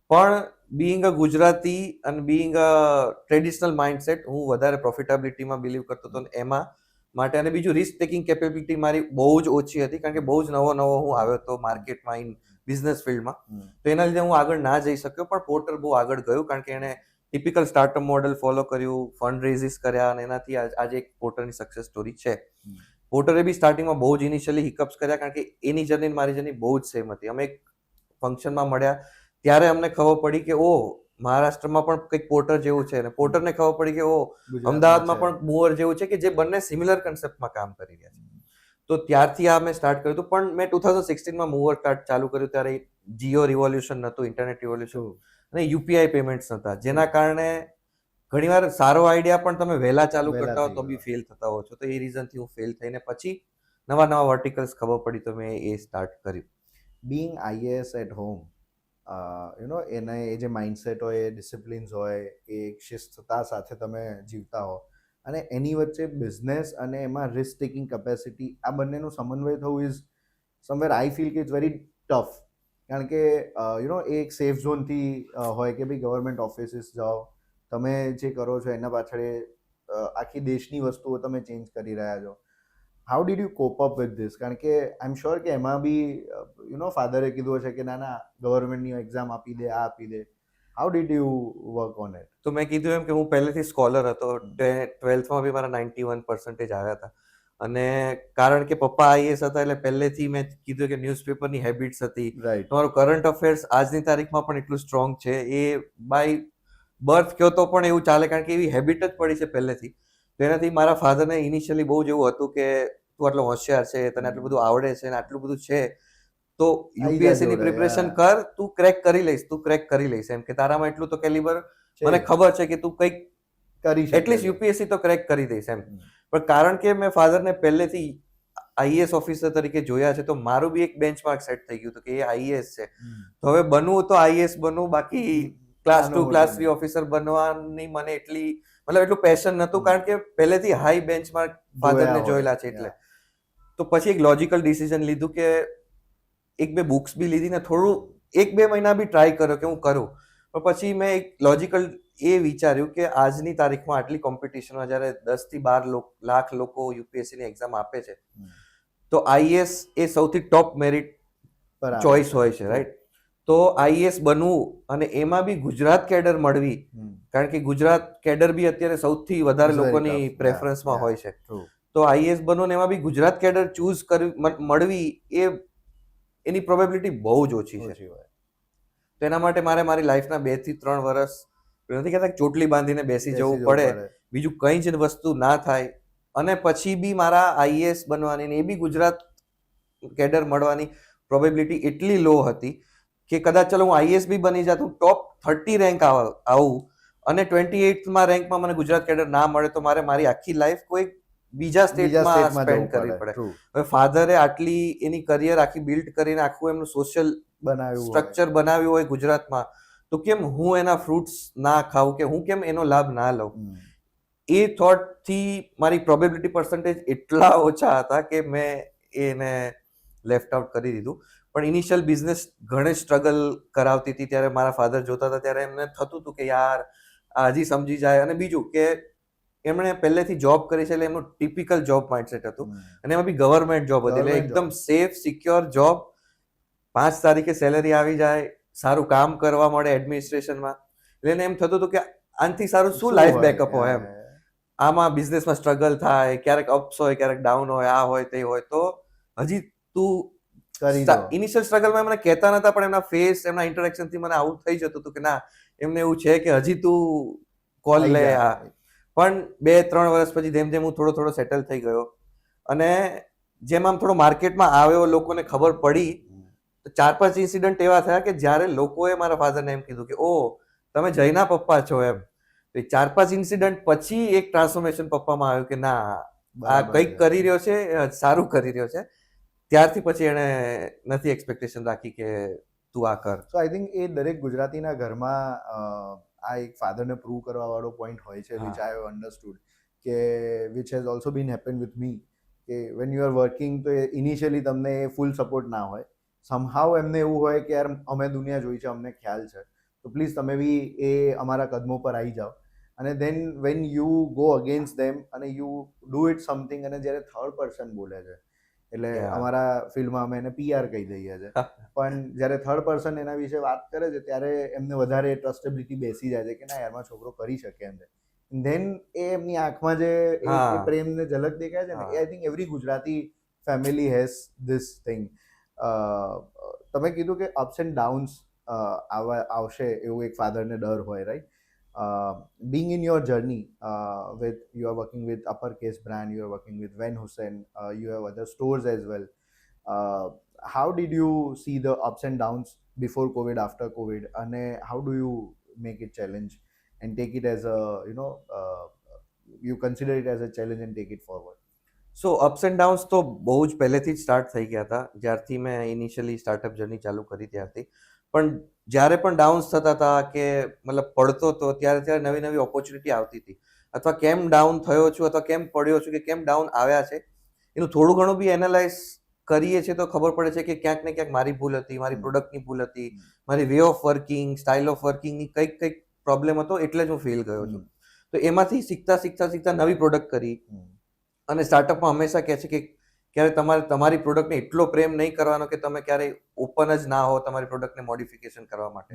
પણ બિંગ અ ગુજરાતી અને બિંગ અ ટ્રેડિશનલ માઇન્ડસેટ હું વધારે પ્રોફિટેબિલિટીમાં બિલીવ કરતો હતો ને એમાં માટે, અને બીજું રિસ્ક ટેકિંગ કેપેબિલિટી મારી બહુ જ ઓછી હતી કારણ કે બહુ જ નવો હું આવ્યો હતો માર્કેટમાં, ઇન બિઝનેસ ફિલ્ડમાં. તો એના લીધે હું આગળ ના જઈ શક્યો. પણ પોર્ટર બહુ આગળ ગયું કારણ કે એણે ટિપિકલ સ્ટાર્ટઅપ મોડેલ ફોલો કર્યું, ફંડ રેઝિસ કર્યા અને એનાથી આજે એક પોર્ટરની સક્સેસ સ્ટોરી છે. પોર્ટરે બી સ્ટાર્ટિંગમાં બહુ જ ઇનિશિયલી હિકઅપ્સ કર્યા કારણ કે એની જર્ની મારી જર્ની બહુ જ સેમ હતી. અમે એક ફંક્શનમાં મળ્યા ત્યારે અમને ખબર પડી કે ઓ મહારાષ્ટ્રમાં પણ કંઈક પોર્ટર જેવું છે, અને પોર્ટરને ખબર પડી કે ઓ અમદાવાદમાં પણ મૂવર જેવું છે કે જે બંને સિમિલર કન્સેપ્ટમાં કામ કરી રહ્યા છે. તો ત્યારથી આ મેં સ્ટાર્ટ કર્યું હતું. પણ મેં 2016માં મૂવર કાર્ડ ચાલુ કર્યું ત્યારે જીઓ રિવોલ્યુશન નહોતું, ઇન્ટરનેટ રિવોલ્યુશન, અને યુપીઆઈ પેમેન્ટ્સ નહોતા, જેના કારણે ઘણીવાર સારો આઈડિયા પણ તમે વહેલા ચાલુ વહેલા કરતા હો થઈ તો બી ગયા. ફેલ થતા હો છો. તો એ રીઝનથી હું ફેલ થઈને પછી નવા વર્ટિકલ્સ ખબર પડી તો મેં એ સ્ટાર્ટ કર્યું. being IAS at home, એને એ જે માઇન્ડસેટ હોય, એ ડિસિપ્લિન્સ હોય, એ એક શિસ્તતા સાથે તમે જીવતા હો, અને એની વચ્ચે બિઝનેસ અને એમાં રિસ્ક ટેકિંગ કેપેસિટી, આ બંનેનું સમન્વય થવું ઇઝ સમવેર આઈ ફીલ કે ઇટ્સ વેરી ટફ. કારણ કે એ એક સેફ ઝોનથી હોય કે ભાઈ ગવર્મેન્ટ ઓફિસીસ જાઓ, તમે જે કરો છો એના પાછળ આખી દેશની વસ્તુઓ તમે ચેન્જ કરી રહ્યા છો. How did you cope up with this? કારણ કે આઈ એમ શ્યોર કે એમાં બી ફાધરે કીધું હશે કે ના ગવર્મેન્ટની એક્ઝામ આપી દે, આ આપી દે. How did you work on it? તો મેં કીધું એમ કે હું પહેલેથી સ્કોલર હતો. 12થમાં બી મારા 91% આવ્યા હતા, અને કારણ કે પપ્પા આઈએસ હતા એટલે પહેલેથી મેં કીધું કે ન્યૂઝપેપરની હેબિટ્સ હતી. રાઈટ. તમારું કરંટ અફેર્સ આજની તારીખમાં પણ એટલું સ્ટ્રોંગ છે, એ બાય બર્થ કહો તો પણ એવું ચાલે કારણ કે એવી હેબિટ જ પડી છે પહેલેથી. તો એનાથી મારા ફાધરને ઇનિશિયલી બહુ જ એવું હતું કે તું આટલો હોશિયાર છે, તને આટલું બધું આવડે છે, અને આટલું બધું છે તો યુપીએસસીની પ્રિપરેશન કર, તું ક્રેક કરી લઈશ એમ કે તારામાં એટલું તો કેલિબર મને ખબર છે કે તું કંઈક કરી શકે, એટલીસ્ટ યુપીએસસી તો ક્રેક કરી દઈશ એમ. પણ કારણ કે મેં ફાધરને પહેલેથી આઈએએસ ઓફિસર તરીકે જોયા છે તો મારું બી એક બેન્ચમાર્ક સેટ થઈ ગયું હતું કે એ આઈએએસ છે, તો હવે બનવું તો આઈએએસ બનવું, બાકી ક્લાસ 2 ક્લાસ 3 ઓફિસર બનવાની મને એટલું પેશન નહોતું કારણ કે પહેલેથી હાઈ બેન્ચમાર્ક ફાધરને જોયેલા છે એટલે. તો પછી એક લોજિકલ ડિસિઝન લીધું કે 1-2 બુક્સ બી લીધી ને થોડું 1-2 મહિના બી ટ્રાય કર્યો કે હું કરું. પણ પછી મેં એક લોજિકલ એ વિચાર્યું કે આજની તારીખમાં આટલી કોમ્પિટિશનમાં જ્યારે 10 થી 12 લાખ લોકો યુપીએસસીની એક્ઝામ આપે છે, તો આઈએએસ એ સૌથી ટોપ મેરિટ ચોઇસ હોય છે, રાઈટ? તો આઈએએસ બનવું અને એમાં બી ગુજરાત કેડર મળવી, કારણ કે ગુજરાત કેડર બી અત્યારે સૌથી વધારે લોકોની પ્રેફરન્સમાં હોય છે. તો આઈએએસ બનો ને એમાં બી ગુજરાત કેડર ચૂઝ કરવી મળવી એ એની પ્રોબેબિલિટી બહુ જ ઓછી છે. ઓછી હોય. તો એના માટે મારે મારી લાઈફના 2 થી 3 વર્ષ નથી કહેતા કે ચોટલી બાંધીને બેસી જવું પડે, બીજું કંઈ જ વસ્તુ ના થાય, અને પછી બી મારા આઈએએસ બનવાની ને એ બી ગુજરાત કેડર મળવાની પ્રોબેબિલિટી એટલી લો હતી કે કદાચ ચલો હું આઈએએસ બી બની જાતું, ટોપ 30 રેન્ક આવું અને 28માં રેન્કમાં મને ગુજરાત કેડર ના મળે તો મારે મારી આખી લાઈફ કોઈ બીજા સ્ટેટમાં સ્પેન્ડ કરવી પડે. હવે ફાધરે આટલી એની કરિયર આખી બિલ્ડ કરીને આખું એમનું સોશિયલ સ્ટ્રક્ચર બનાવ્યું હોય ગુજરાતમાં, તો કેમ હું એના ફ્રૂટ્સ ના ખાઉં, કે હું કેમ એનો લાભ ના લઉં? એ થોટ થી મારી પ્રોબેબિલિટી પર્સન્ટેજ એટલા ઓછા હતા કે મેં એને લેફ્ટ આઉટ કરી દીધું. પણ ઇનિશિયલ બિઝનેસ ઘણે સ્ટ્રગલ કરાવતી હતી ત્યારે મારા ફાધર જોતા હતા ત્યારે એમને થતું હતું કે યાર આ હજી સમજી જાય. અને બીજું કે એમણે પહેલેથી જોબ કરી છે એટલે એમનું ટિપિકલ જોબ માઇન્ડસેટ હતું, અને એમાં બી ગવર્મેન્ટ જોબ હતી એટલે એકદમ સેફ સિક્યોર જોબ, 5 તારીખે સેલેરી આવી જાય, સારું કામ કરવા મળે એડમિનિસ્ટ્રેશનમાં, એટલે એને એમ થતું હતું કે આનાથી સારું શું લાઈફ બેકઅપ હોય એમ. આમાં બિઝનેસમાં સ્ટ્રગલ થાય, ક્યારેક અપ્સ હોય, ક્યારેક ડાઉન હોય, આ હોય તે હોય, તો હજી તું ઇનિશિયલ સ્ટ્રગલમાં મને કહેતા નતા પણ એમના ફેસ, એમના ઇન્ટરેક્શનથી મને આવું થઈ જતું હતું કે ના એમને એવું છે કે હજી તું કોલ લે આ. પણ 2-3 વર્ષ પછી જેમ જેમ હું થોડો થોડો સેટલ થઈ ગયો અને જેમ આમ થોડો માર્કેટમાં આવ્યો, લોકોને ખબર પડી, તો 4-5 ઇન્સિડન્ટ એવા થયા કે જ્યારે લોકોએ મારા ફાધરને એમ કીધું કે ઓ તમે જયના પપ્પા છો એમ. તો એ 4-5 ઇન્સિડન્ટ પછી એક ટ્રાન્સફોર્મેશન પપ્પામાં આવ્યું કે ના આ કંઈક કરી રહ્યો છે, સારું કરી રહ્યો છે. ત્યારથી પછી એણે નથી એક્સપેક્ટેશન રાખી કે તું આ કર. સો આઈ થિંક એ દરેક ગુજરાતીના ઘરમાં આ એક ફાધરને પ્રૂવ કરવા વાળો પોઈન્ટ હોય છે, વિચ આઈ હેવ અન્ડરસ્ટુડ, કે which has also been happen with me, કે વેન યુ આર વર્કિંગ તો ઇનિશિયલી તમને ફૂલ સપોર્ટ ના હોય, સમહાવ એમને એવું હોય કે યાર અમે દુનિયા જોઈ છે, અમને ખ્યાલ છે, તો પ્લીઝ તમે બી એ અમારા કદમો પર આવી જાઓ. અને દેન વેન યુ ગો અગેન્સ્ટ ધેમ અને યુ ડુ ઇટ સમથિંગ, અને જ્યારે થર્ડ પર્સન બોલે છે, એટલે અમારા ફિલ્ડમાં અમે એને પીઆર કહી દઈએ છીએ, પણ જ્યારે થર્ડ પર્સન એના વિશે વાત કરે છે ત્યારે એમને વધારે ટ્રસ્ટેબિલિટી બેસી જાય છે કે ના યારમાં છોકરો કરી શકે એમ છે. ધેન એ એમની આંખમાં જે પ્રેમને ઝલક દેખાય છે ને, એ I think every Gujarati family has this thing. તમે કીધું કે અપ્સ એન્ડ ડાઉન્સ આવશે એવું એક ફાધરને ડર હોય, right? Being in your journey you are working with uppercase brand, you are working with Van Hussein, you have other stores as well. How did you see the ups and downs before COVID, after COVID, and how do you make it challenge and take it as a you consider it as a challenge and take it forward? So ups and downs તો બહુ જ પહેલેથી જ start થઈ ગયા હતા, જ્યારથી મેં ઇનિશિયલી સ્ટાર્ટઅપ જર્ની ચાલુ કરી ત્યારથી. પણ જ્યારે પણ ડાઉન્સ થતા હતા કે મતલબ પડતો હતો ત્યારે નવી નવી ઓપોર્ચ્યુનિટી આવતી હતી, અથવા કેમ ડાઉન થયો છું અથવા કેમ પડ્યો છું કે કેમ ડાઉન આવ્યા છે એનું થોડું ઘણું બી એનાલાઇઝ કરીએ છીએ તો ખબર પડે છે કે ક્યાંક ને ક્યાંક મારી ભૂલ હતી, મારી પ્રોડક્ટની ભૂલ હતી, મારી way of working, style of વર્કિંગની કંઈક પ્રોબ્લેમ હતો, એટલે જ હું ફેલ ગયો છું. તો એમાંથી શીખતા નવી પ્રોડક્ટ કરી. અને સ્ટાર્ટઅપમાં હંમેશા કહે છે કે ક્યારે તમારે તમારી પ્રોડક્ટને એટલો પ્રેમ નહીં કરવાનો કે તમે ક્યારેય ઓપન જ ના હો તમારી પ્રોડક્ટને મોડિફિકેશન કરવા માટે.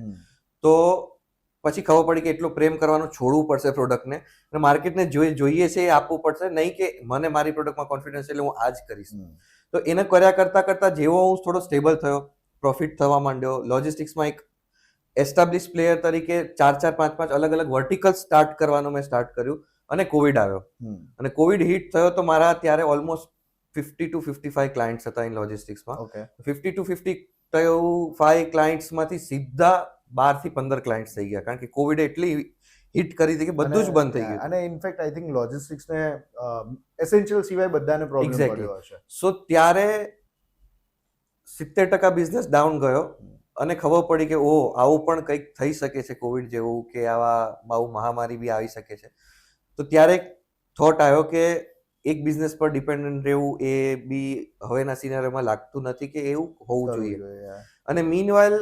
તો પછી ખબર પડી કે એટલો પ્રેમ કરવાનું છોડવું પડશે પ્રોડક્ટને, અને માર્કેટને જોઈએ છે એ આપવું પડશે, નહીં કે મને મારી પ્રોડક્ટમાં કોન્ફિડન્સ એટલે હું આ જ કરીશ. તો એને કર્યા કરતા જેવો હું થોડો સ્ટેબલ થયો, પ્રોફિટ થવા માંડ્યો, લોજિસ્ટિક્સમાં એક એસ્ટાબ્લિશ પ્લેયર તરીકે 4-5 અલગ અલગ વર્ટિકલ સ્ટાર્ટ કરવાનું મેં સ્ટાર્ટ કર્યું, અને કોવિડ આવ્યો. અને કોવિડ હિટ થયો તો મારા ત્યારે ઓલમોસ્ટ 50 to 55 ક્લાયન્ટ્સ હતા ઇન લોજિસ્ટિક્સમાં. 50 to 55 ક્લાયન્ટ્સમાંથી સીધા 12 થી 15 ક્લાયન્ટ્સ થઈ ગયા, કારણ કે કોવિડ એટલી હિટ કરી હતી કે બધું જ બંધ થઈ ગયું. અને ઇનફેક્ટ આઈ થિંક લોજિસ્ટિક્સને એસેન્શિયલ સિવાય બધાને પ્રોબ્લેમ પડ્યો હશે. સો ત્યારે 70% બિઝનેસ ડાઉન ગયો, અને ખબર પડી કે ઓ આવું પણ કંઈક થઈ શકે છે કોવિડ જેવું, કે આવા બહુ મહામારી બી આવી શકે છે. તો ત્યારે થોટ આવ્યો કે એક બિઝનેસ પર ડિપેન્ડન્ટ રહેવું એ બી હવેના સિનારીઓમાં લાગતું નથી કે એવું હોવું જોઈએ. અને મીનવાઇલ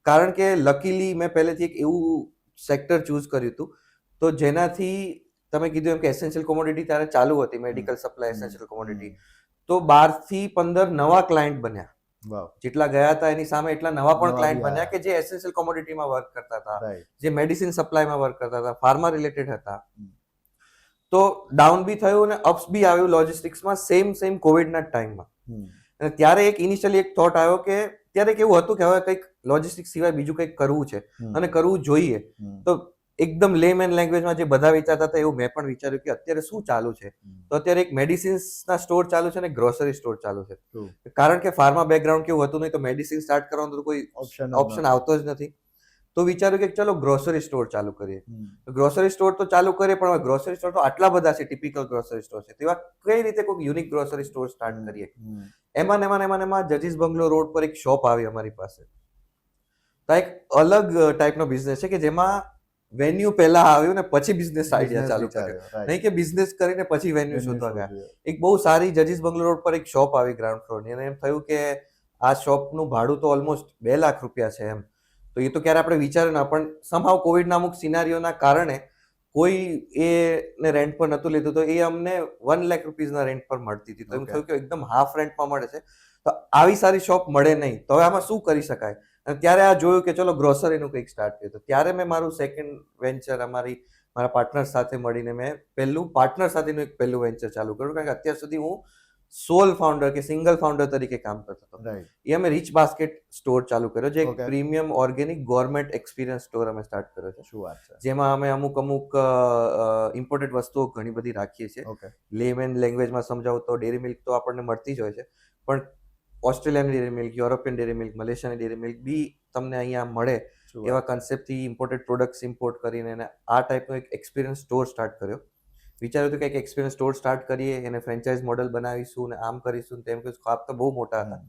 કારણ કે લકીલી મેં પહેલેથી એક એવું સેક્ટર ચૂઝ કર્યું હતું તો જેનાથી તમે કીધું એમ કે એસેન્શિયલ કોમોડિટી ત્યારે ચાલુ હતી, મેડિકલ સપ્લાય એસેન્શિયલ કોમોડિટી, તો 12 થી 15 નવા ક્લાયન્ટ બન્યા. જેટલા ગયા હતા એની સામે એટલા નવા પણ ક્લાયન્ટ બન્યા કે જે એસેન્શિયલ કોમોડિટીમાં વર્ક કરતા હતા, જે મેડિસિન સપ્લાયમાં વર્ક કરતા હતા, ફાર્મા રિલેટેડ હતા. તો ડાઉન બી થયું અને અપ્સ બી આવ્યું લોજિસ્ટિક્સમાં સેમ કોવિડના ટાઈમમાં. અને ત્યારે એક ઇનિશિયલી એક થોટ આવ્યો કે ત્યારે કેવું હતું કે હવે કંઈક લોજિસ્ટિક્સ સિવાય બીજું કંઈક કરવું છે અને કરવું જોઈએ. તો એકદમ લેમેન લેંગ્વેજમાં જે બધા વિચારતા હતા એવું મેં પણ વિચાર્યું કે અત્યારે શું ચાલુ છે. તો અત્યારે એક મેડિસિન્સના સ્ટોર ચાલુ છે અને ગ્રોસરી સ્ટોર ચાલુ છે. કારણ કે ફાર્મા બેકગ્રાઉન્ડ કેવું હતું નહીં તો મેડિસિન સ્ટાર્ટ કરવાનું તો કોઈ ઓપ્શન આવતો જ નથી. તો વિચાર્યું કે ચલો ગ્રોસરી સ્ટોર ચાલુ કરીએ. ગ્રોસરી સ્ટોર તો ચાલુ કરીએ પણ હવે ગ્રોસરી સ્ટોર તો આટલા બધા છે, ટિપિકલ ગ્રોસરી સ્ટોર છે, તેવા કઈ રીતે કોઈ યુનિક ગ્રોસરી સ્ટોર સ્ટાર્ટ કરીએ. એમાં જજીસ બંગલો રોડ પર એક શોપ આવી અમારી પાસે. તો એક અલગ ટાઈપનો બિઝનેસ છે કે જેમાં વેન્યુ પહેલા આવ્યું ને પછી બિઝનેસ આઈડિયા ચાલુ કર્યો, નહીં કે બિઝનેસ કરીને પછી વેન્યુ શોધવા ગયા. એક બહુ સારી જજીસ બંગલો રોડ પર એક શોપ આવી ગ્રાઉન્ડ ફ્લોરની અને એમ થયું કે આ શોપનું ભાડું તો ઓલમોસ્ટ 2 લાખ રૂપિયા છે એમ. તો એ તો ક્યારે આપણે વિચાર્યું ના, પણ સમહાવ કોવિડના અમુક સિનારીઓના કારણે કોઈ એને રેન્ટ પર નહોતું લીધું તો એ અમને 1 લાખ રૂપીઝના રેન્ટ પર મળતી હતી. તો એમ થયું કે એકદમ હાફ રેન્ટમાં મળે છે તો આવી સારી શોપ મળે નહીં, તો હવે આમાં શું કરી શકાય. અને ત્યારે આ જોયું કે ચલો ગ્રોસરીનું કંઈક સ્ટાર્ટ કર્યું. તો ત્યારે મેં મારું સેકન્ડ વેન્ચર મારા પાર્ટનર સાથે મળીને મેં પાર્ટનર સાથેનું એક પહેલું વેન્ચર ચાલુ કર્યું. કારણ કે અત્યાર સુધી હું સોલ ફાઉન્ડર કે સિંગલ ફાઉન્ડર તરીકે કામ કરતો હતો. એ અમે રીચ બાસ્કેટ સ્ટોર ચાલુ કર્યો, જે એક premium organic government experience store અમે સ્ટાર્ટ કર્યો છે. શું વાત છે. જેમાં અમે અમુક ઇમ્પોર્ટેડ વસ્તુઓ ઘણી બધી રાખીએ છીએ. લેમેન લેંગ્વેજમાં સમજાવું તો ડેરી મિલ્ક તો આપણને મળતી જ હોય છે, પણ ઓસ્ટ્રેલિયાની dairy milk, European dairy milk, મલેશિયાની ડેરી મિલ્ક બી તમને અહીંયા મળે એવા કન્સેપ્ટથી ઇમ્પોર્ટેડ પ્રોડક્ટ્સ ઇમ્પોર્ટ કરીને આ ટાઈપનો એક એક્સપિરિયન્સ સ્ટોર સ્ટાર્ટ કર્યો. વિચાર્યું હતું કે એક એક્સપિરિયન્સ સ્ટોર સ્ટાર્ટ કરીએ, એને ફ્રેન્ચાઇઝ મોડલ બનાવીશું ને આમ કરીશું તેમ કરીશું. ખાપ તો બહુ મોટા હતા,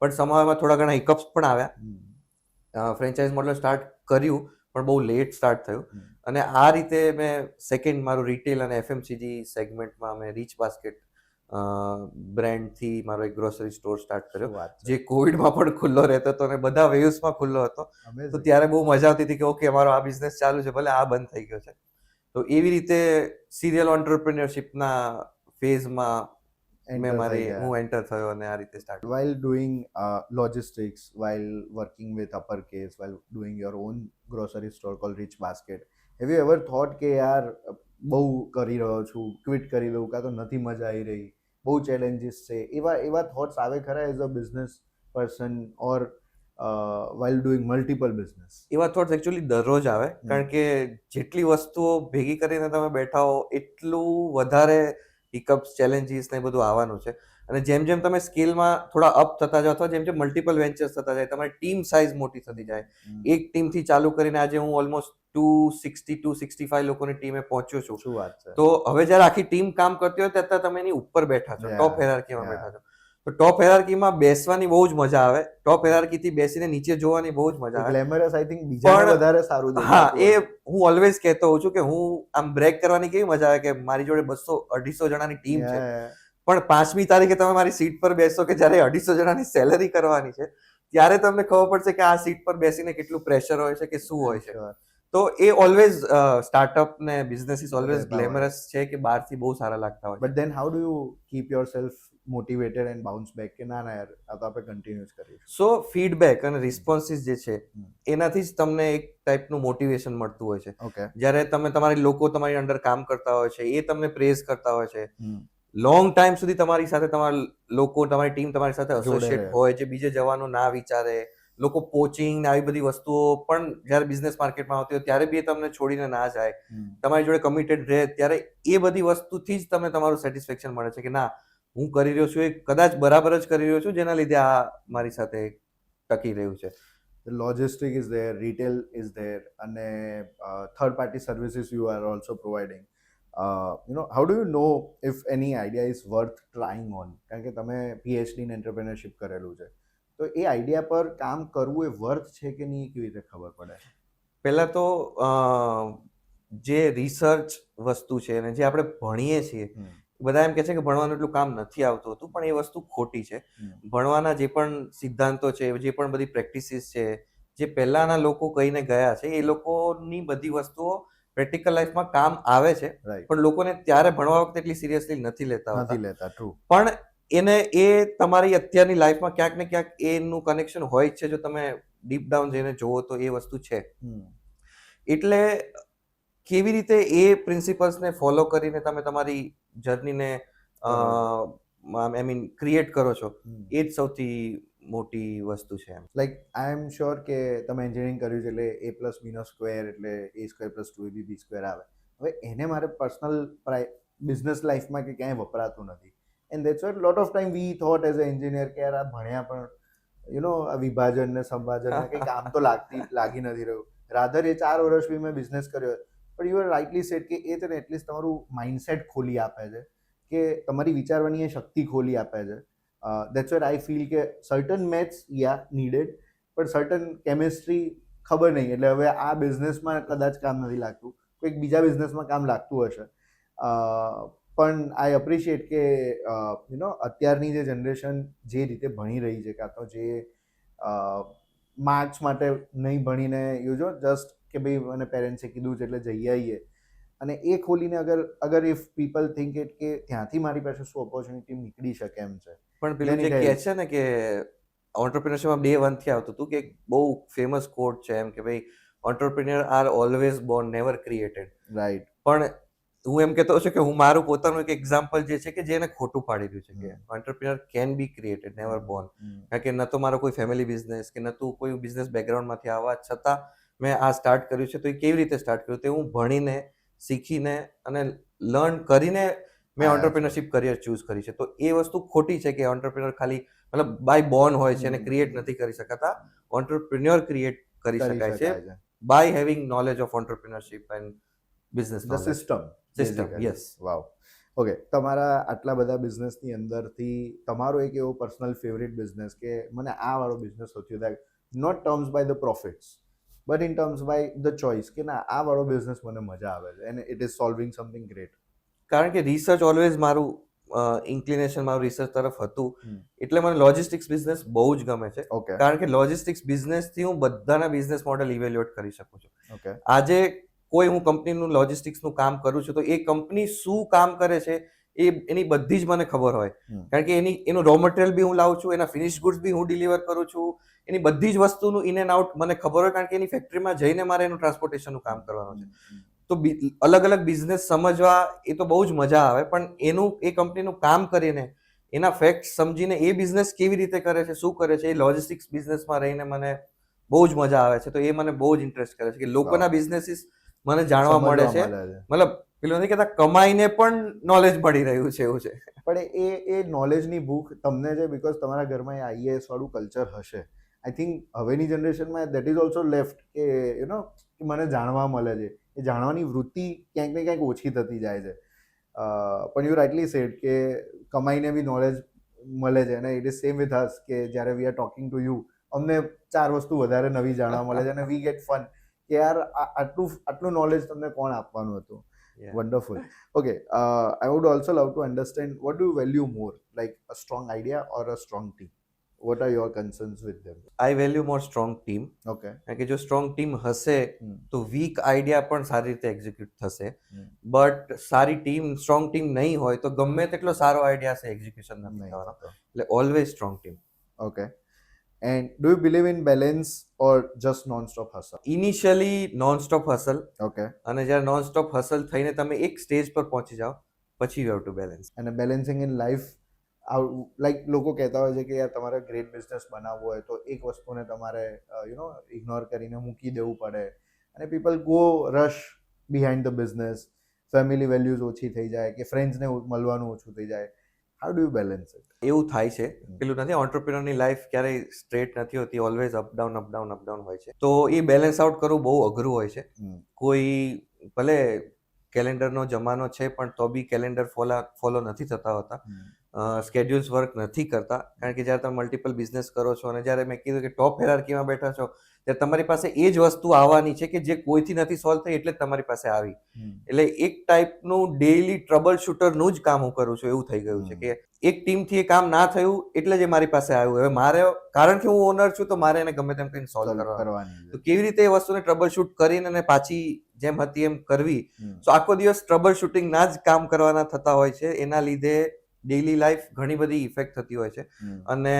પણ સમાજમાં થોડા ઘણા હિકઅપ્સ પણ આવ્યા. ફ્રેન્ચાઇઝ મોડલ સ્ટાર્ટ કર્યું પણ બહુ લેટ સ્ટાર્ટ થયું. અને આ રીતે મેં સેકન્ડ મારું રિટેલ અને FMCG સેગમેન્ટમાં મેં રીચ બાસ્કેટ બ્રાન્ડથી મારો એક ગ્રોસરી સ્ટોર સ્ટાર્ટ કર્યો, જે કોવિડમાં પણ ખુલ્લો રહેતો હતો અને બધા વેવ્સમાં ખુલ્લો હતો. તો ત્યારે બહુ મજા આવતી હતી કે ઓકે અમારો આ બિઝનેસ ચાલુ છે, ભલે આ બંધ થઈ ગયો છે. તો એવી રીતે સિરિયલ ઓન્ટરપ્રિન્યોરશિપના ફેઝમાં હું એન્ટર થયો અને આ રીતે start. While doing logistics, while working with Uppercase, while doing your own grocery store called Rich Basket, have you ever thought કે યાર બહુ કરી રહ્યો છું, ક્વિટ કરી દઉં, કાં તો નથી મજા આવી રહી, બહુ ચેલેન્જીસ છે, એવા થોટ્સ આવે ખરા as a business person or while doing multiple business? એવા થોટ્સ એકચ્યુઅલી દરરોજ આવે, કારણ કે જેટલી વસ્તુઓ ભેગી કરીને તમે બેઠા હો એટલું વધારે હિકઅપ્સ, ચેલેન્જીસ ને બધું આવવાનું છે. અને જેમ જેમ તમે સ્કેલમાં થોડા અપ થતા જાઓ અથવા જેમ જેમ મલ્ટિપલ વેન્ચર્સ થતા જાય, તમારી ટીમ સાઇઝ મોટી થતી જાય. એક ટીમથી ચાલુ કરીને આજે હું ઓલમોસ્ટ 260-265 લોકોની ટીમે પહોંચ્યો છું. શું વાત છે. તો હવે જ્યારે આખી ટીમ કામ કરતી હોય ત્યારે તમે એની ઉપર બેઠા છો, ટોપ હેરાર્કીમાં બેઠા છો. તો ટોપ હેરાર્કીમાં બેસવાની બહુ જ મજા આવે, ટોપ હેરાર્કીથી બેસીને નીચે જોવાની બહુ જ મજા આવે. ગ્લેમરસ આઈ થિંક બીજાને વધારે સારું દેખાતું. હા, એ હું ઓલવેઝ કહેતો હોઉં છું કે હું આમ બ્રેક કરવાની કેવી મજા આવે કે મારી જોડે 200-250 જણાની ટીમ છે, પણ 5મી તારીખે તમે મારી સીટ પર બેસો કે જ્યારે 250 જણાની સેલેરી કરવાની છે, ત્યારે તમને ખબર પડશે કે આ સીટ પર બેસીને કેટલું પ્રેશર હોય છે કે શું હોય છે. તો એ ઓલવેઝ સ્ટાર્ટઅપ ને બિઝનેસ ઇઝ ઓલવેઝ ગ્લેમરસ છે કે બહારથી બહુ સારા લાગતા હોય. But than how do you keep yourself motivated and bounce back કે ના યાર આ તો આપણે કન્ટિન્યુઅસ કરીશું? સો ફીડબેક અને રિસ્પોન્સીસ જે છે એનાથી જ તમને એક ટાઈપનું મોટિવેશન મળતું હોય છે. જ્યારે તમે તમારી અંડર કામ કરતા હોય છે, એ તમને પ્રેઝ કરતા હોય છે, લોંગ ટાઈમ સુધી તમારી સાથે તમારા લોકો, તમારી ટીમ તમારી સાથે એસોસિએટ હોય, જે બીજે જવાનું ના વિચારે, લોકો પોચિંગ ને આવી બધી વસ્તુઓ પણ જ્યારે બિઝનેસ માર્કેટમાં આવતી હોય ત્યારે બી તમને છોડીને ના જાય, તમારી જોડે કમિટેડ રહે, ત્યારે એ બધી વસ્તુથી જ તમને તમારું સેટિસ્ફેક્શન મળે છે કે ના હું કરી રહ્યો છું એ કદાચ બરાબર જ કરી રહ્યો છું, જેના લીધે આ મારી સાથે ટકી રહ્યું છે. Logistic is there, retail is there, અને third party services you are also providing. How do you know if any idea is worth trying on? કારણ કે તમે PhD ઇન એન્ટરપ્રેન્યોરશિપ કરેલું છે, તો એ આઈડિયા પર કામ કરવું એ વર્થ છે કે નહીં, કેવી રીતે ખબર પડે? પહેલાં તો જે રિસર્ચ વસ્તુ છે અને જે આપણે ભણીએ છીએ, બધા એમ કહે છે કે ભણવાનું એટલું કામ નથી આવતું હતું, પણ એ વસ્તુ ખોટી છે. ભણવાના જે પણ સિદ્ધાંતો છે, જે પણ બધી પ્રેક્ટિસીસ છે, જે પહેલાના લોકો કહીને ગયા છે, એ લોકોની બધી વસ્તુઓ પ્રેક્ટિકલ લાઈફમાં કામ આવે છે, પણ લોકોને ત્યારે ભણવા વખતે એટલી સિરિયસલી નથી લેતા. પણ એ તમારી અત્યારની લાઈફમાં ક્યાંક ને ક્યાંક એનું કનેક્શન હોય જ છે. જો તમે ડીપ ડાઉન જઈને જોવો તો એ વસ્તુ છે. એટલે કેવી રીતે એ પ્રિન્સિપલ્સને ફોલો કરીને તમે તમારી જર્નીને આઈ મીન ક્રિએટ કરો છો, એ જ સૌથી મોટી વસ્તુ છે એમ. લાઈક આઈ એમ શ્યોર કે તમે એન્જિનિયરિંગ કર્યું છે એટલે એ પ્લસ બીનો સ્ક્વેર એટલે એ સ્ક્વેર પ્લસ 2ab બી સ્ક્વેર આવે. હવે એને મારે પર્સનલ બિઝનેસ લાઈફમાં કે ક્યાંય વપરાતું નથી. And that's what lot of time we thought as a engineer કે યાર આ ભણ્યા પણ આ વિભાજન ને સંભાજન ને કંઈ કામ તો લાગી નથી રહ્યું. રાધર એ 4 વર્ષ બી મેં બિઝનેસ કર્યો, પણ યુ આર રાઇટલી સેડ કે એ તને એટલીસ્ટ તમારું માઇન્ડસેટ ખોલી આપે છે, કે તમારી વિચારવાની એ શક્તિ ખોલી આપે છે. દેટ્સ વેર આઈ ફીલ કે સર્ટન મેથ્સ નીડેડ, પણ સર્ટન કેમિસ્ટ્રી ખબર નહીં, એટલે હવે આ બિઝનેસમાં કદાચ કામ નથી લાગતું, કોઈક બીજા બિઝનેસમાં કામ લાગતું હશે. પણ આઈ એપ્રિશિએટ કે અત્યારની જે જનરેશન જે રીતે ભણી રહી છે, કાં તો જે માર્ક્સ માટે નહીં ભણીને જસ્ટ કે ભાઈ મને પેરેન્ટ્સે કીધું છે એટલે જઈ આવીએ, અને એ ખોલીને અગર ઇફ પીપલ થિંક ઇટ કે ત્યાંથી મારી પાસે શું ઓપોર્ચ્યુનિટી નીકળી શકે એમ છે. પણ પેલું જે કહે છે ને કે ઓન્ટરપ્રિન્યોરશિપમાં 2-1 થી આવતું હતું, કે બહુ ફેમસ કોટ છે એમ કે ભાઈ entrepreneur are always Born never created. Right. પણ હું એમ કહેતો છું કે હું મારું પોતાનું એક એક્ઝામ્પલ જે છે કે જેને ખોટું પાડી રહ્યું છે, કે entrepreneur can be created, never Born. કારણ કે ન તો મારો કોઈ ફેમિલી બિઝનેસ કે ન તો કોઈ બિઝનેસ બેકગ્રાઉન્ડમાંથી આવવા છતાં મેં આ સ્ટાર્ટ કર્યું છે. તો એ કેવી રીતે સ્ટાર્ટ કર્યું, તે હું ભણીને, શીખીને અને લર્ન કરીને મેં ઓન્ટરપ્રિન્યોરશિપ કરિયર ચૂઝ કરી છે. તો એ વસ્તુ ખોટી છે કે ઓન્ટરપ્રિન્યોર ખાલી મતલબ બાય બોર્ન હોય છે અને ક્રિએટ નથી કરી શકાતા. ઓન્ટરપ્રિન્યોર ક્રિએટ કરી શકાય છે by having knowledge of entrepreneurship and business the system. Yes. Wow. Okay, તમારા આટલા બધા બિઝનેસની અંદરથી તમારો એક એવો પર્સનલ ફેવરિટ બિઝનેસ કે મને આ વાળો બિઝનેસ સૌથી વધારે, not terms by the profits but in terms by the choice, કે ના આ વાળો બિઝનેસ મને મજા આવે છે and it is solving something great. કારણ કે રિસર્ચ ઓલવેઝ મારું ઇન્ક્લિનેશન મારું રિસર્ચ તરફ હતું, એટલે મને લોજિસ્ટિક્સ બિઝનેસ બહુ જ ગમે છે. ઓકે. કારણ કે લોજિસ્ટિક્સ બિઝનેસથી હું બધાના બિઝનેસ મોડેલ ઇવેલ્યુએટ કરી શકું છું. ઓકે. આજે કોઈ હું કંપનીનું લોજિસ્ટિક્સનું કામ કરું છું, તો એ કંપની શું કામ કરે છે એની બધી જ મને ખબર હોય. કારણ કે એનું રો મટીરિયલ બી હું લાવું છું, એના ફિનિશ ગુડ્સ બી હું ડિલિવર કરું છું, એની બધી જ વસ્તુનું ઇન એન્ડ આઉટ મને ખબર હોય, કારણ કે એની ફેક્ટરીમાં જઈને મારે એનું ટ્રાન્સપોર્ટેશનનું કામ કરવાનું છે. તો અલગ અલગ બિઝનેસ સમજવા એ તો બહુ જ મજા આવે, પણ એ કંપનીનું કામ કરીને એના ફેક્ટ સમજીને એ બિઝનેસ કેવી રીતે કરે છે, શું કરે છે, એ લોજિસ્ટિક્સ બિઝનેસમાં રહીને મને બહુ જ મજા આવે છે. તો એ મને બહુ જ ઇન્ટરેસ્ટ કરે છે કે લોકોના બિઝનેસીસ મને જાણવા મળે છે. મતલબ પેલું નથી કહેતા કમાઈને પણ નોલેજ મળી રહ્યું છે, એવું છે. પણ એ નોલેજની ભૂખ તમને છે બિકોઝ તમારા ઘરમાં એ આઈએએસ વાળું કલ્ચર હશે. આઈ થિંક હવેની જનરેશનમાં દેટ ઇઝ ઓલ્સો લેફ્ટ કે કે મને જાણવા મળે છે, એ જાણવાની વૃત્તિ ક્યાંક ને ક્યાંક ઓછી થતી જાય છે. પણ યુ રાઇટલી સેડ કે કમાઈને બી નોલેજ મળે છે, અને it is same with us કે જ્યારે we are talking to you અમને 4 વસ્તુ વધારે નવી જાણવા મળે છે, અને વી ગેટ ફન કે યાર આટલું નોલેજ તમને કોણ આપવાનું હતું. Wonderful. Okay, I would also love to understand what do you value more, like a strong idea or a strong team? What are your concerns with them? I value more strong team. Okay. કારણ કે જો strong team હશે તો week idea પણ સારી રીતે execute થશે. But સારી ટીમ, સ્ટ્રોંગ ટીમ નહીં હોય તો ગમે તેટલો સારો આઈડિયા હશે, એક્ઝિક્યુશન નથી થવાનો. એટલે always strong team. Okay. And do you believe in balance or just non-stop hustle? Initially non stop hustle, Okay. અને જ્યારે નોન સ્ટોપ હસલ થઈને તમે એક સ્ટેજ પર પહોંચી જાઓ પછી you have to balance. And balancing in life, like લોકો કહેતા હોય છે કે યાર તમારે ગ્રેટ બિઝનેસ બનાવવો હોય તો એક વસ્તુને તમારે ઇગ્નોર કરીને મૂકી દેવું પડે, અને people go rush behind the business, family values ઓછી થઈ જાય કે ફ્રેન્ડ્સને મળવાનું ઓછું થઈ જાય. How do you balance it? એવું થાય છે. પેલું નથી, ઓન્ટરપ્રિન્યોરની લાઈફ ક્યારેય સ્ટ્રેટ નથી હોતી, ઓલવેઝ અપડાઉન હોય છે. તો એ બેલેન્સ આઉટ કરવું બહુ અઘરું હોય છે. કોઈ ભલે કેલેન્ડરનો જમાનો છે પણ તો બી કેલેન્ડર ફોલો નથી થતા હોતા, સ્કેડ્યુલ્સ વર્ક નથી કરતા. કારણ કે જ્યારે તમે મલ્ટિપલ બિઝનેસ કરો છો, અને જ્યારે મેં કીધું કે ટોપ હેરાર્કીમાં બેઠા છો, ત્યારે તમારી પાસે એ જ વસ્તુ આવવાની છે કે જે કોઈથી નથી સોલ્વ થઈ, એટલે જ તમારી પાસે આવી. એટલે એક ટાઈપનું ડેઈલી ટ્રબલ શૂટરનું જ કામ હું કરું છું, એવું થઈ ગયું છે કે એક ટીમથી એ કામ ના થયું એટલે જ મારી પાસે આવ્યું. હવે મારે, કારણ કે હું ઓનર છું, તો મારે એને ગમે તેમ કરીને સોલ્વ કરવાની. તો કેવી રીતે એ વસ્તુને ટ્રબલ શૂટ કરીને પાછી જેમ હતી એમ કરવી. તો આખો દિવસ ટ્રબલ શૂટિંગના જ કામ કરવાના થતા હોય છે. એના લીધે ડેઈલી લાઈફ ઘણી બધી ઇફેક્ટ થતી હોય છે. અને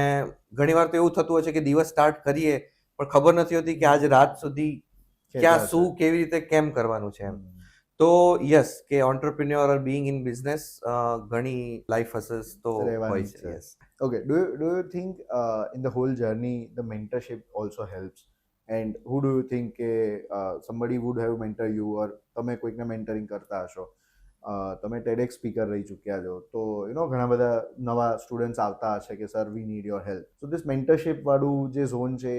ઘણીવાર તો એવું થતું હોય છે કે દિવસ સ્ટાર્ટ કરીએ પણ ખબર નથી હોતી કે આજ રાત સુધી ક્યાં શું કેવી રીતે કેમ કરવાનું છે એમ. તો યસ કે entrepreneur or being in business ઘણી લાઈફ હસલ્સ તો રહેવાની હોય જ છે. છે. Yes. Okay, do you think in the whole journey the mentorship also helps? And who do you think કે somebody would have mentor you or તમે કોઈકને mentoring કરતા હશો? તમે TEDx સ્પીકર રહી ચૂક્યા છો તો ઘણા બધા નવા સ્ટુડન્ટ્સ આવતા હશે કે sir we need your help. So this mentorship વાળું જે ઝોન છે,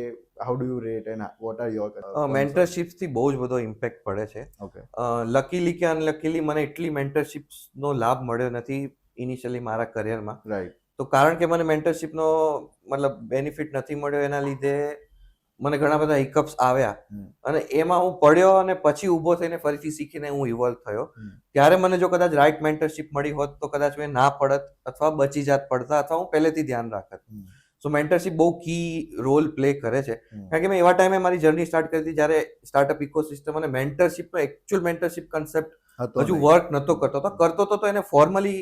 how do you rate and what are your મેન્ટરશિપથી બહુ જ બધો ઇમ્પેક્ટ પડે છે. ઓકે લકીલી કે અનલકીલી મને એટલી મેન્ટરશિપ્સનો લાભ મળ્યો નથી ઇનિશિયલી મારા કરિયરમાં. રાઈટ તો કારણ કે મને મેન્ટરશિપનો મતલબ બેનિફિટ નથી મળ્યો એના લીધે મને ઘણા બધા હિકઅપ્સ આવ્યા અને એમાં હું પડ્યો અને પછી ઊભો થઈને ફરીથી શીખીને હું ઇવોલ્વ થયો. ત્યારે મને જો કદાચ રાઈટ મેન્ટરશિપ મળી હોત તો કદાચ મેં ના પડત અથવા બચી જાત પડતા અથવા હું પહેલેથી ધ્યાન રાખત. સો મેન્ટરશિપ બહુ કી રોલ પ્લે કરે છે. કારણ કે મેં એવા ટાઈમે મારી જર્ની સ્ટાર્ટ કરી હતી જ્યારે સ્ટાર્ટઅપ ઇકોસિસ્ટમ અને મેન્ટરશિપનો એકચ્યુઅલ મેન્ટરશિપ કન્સેપ્ટ હજુ વર્ક નહોતો કરતો તો એને ફોર્મલી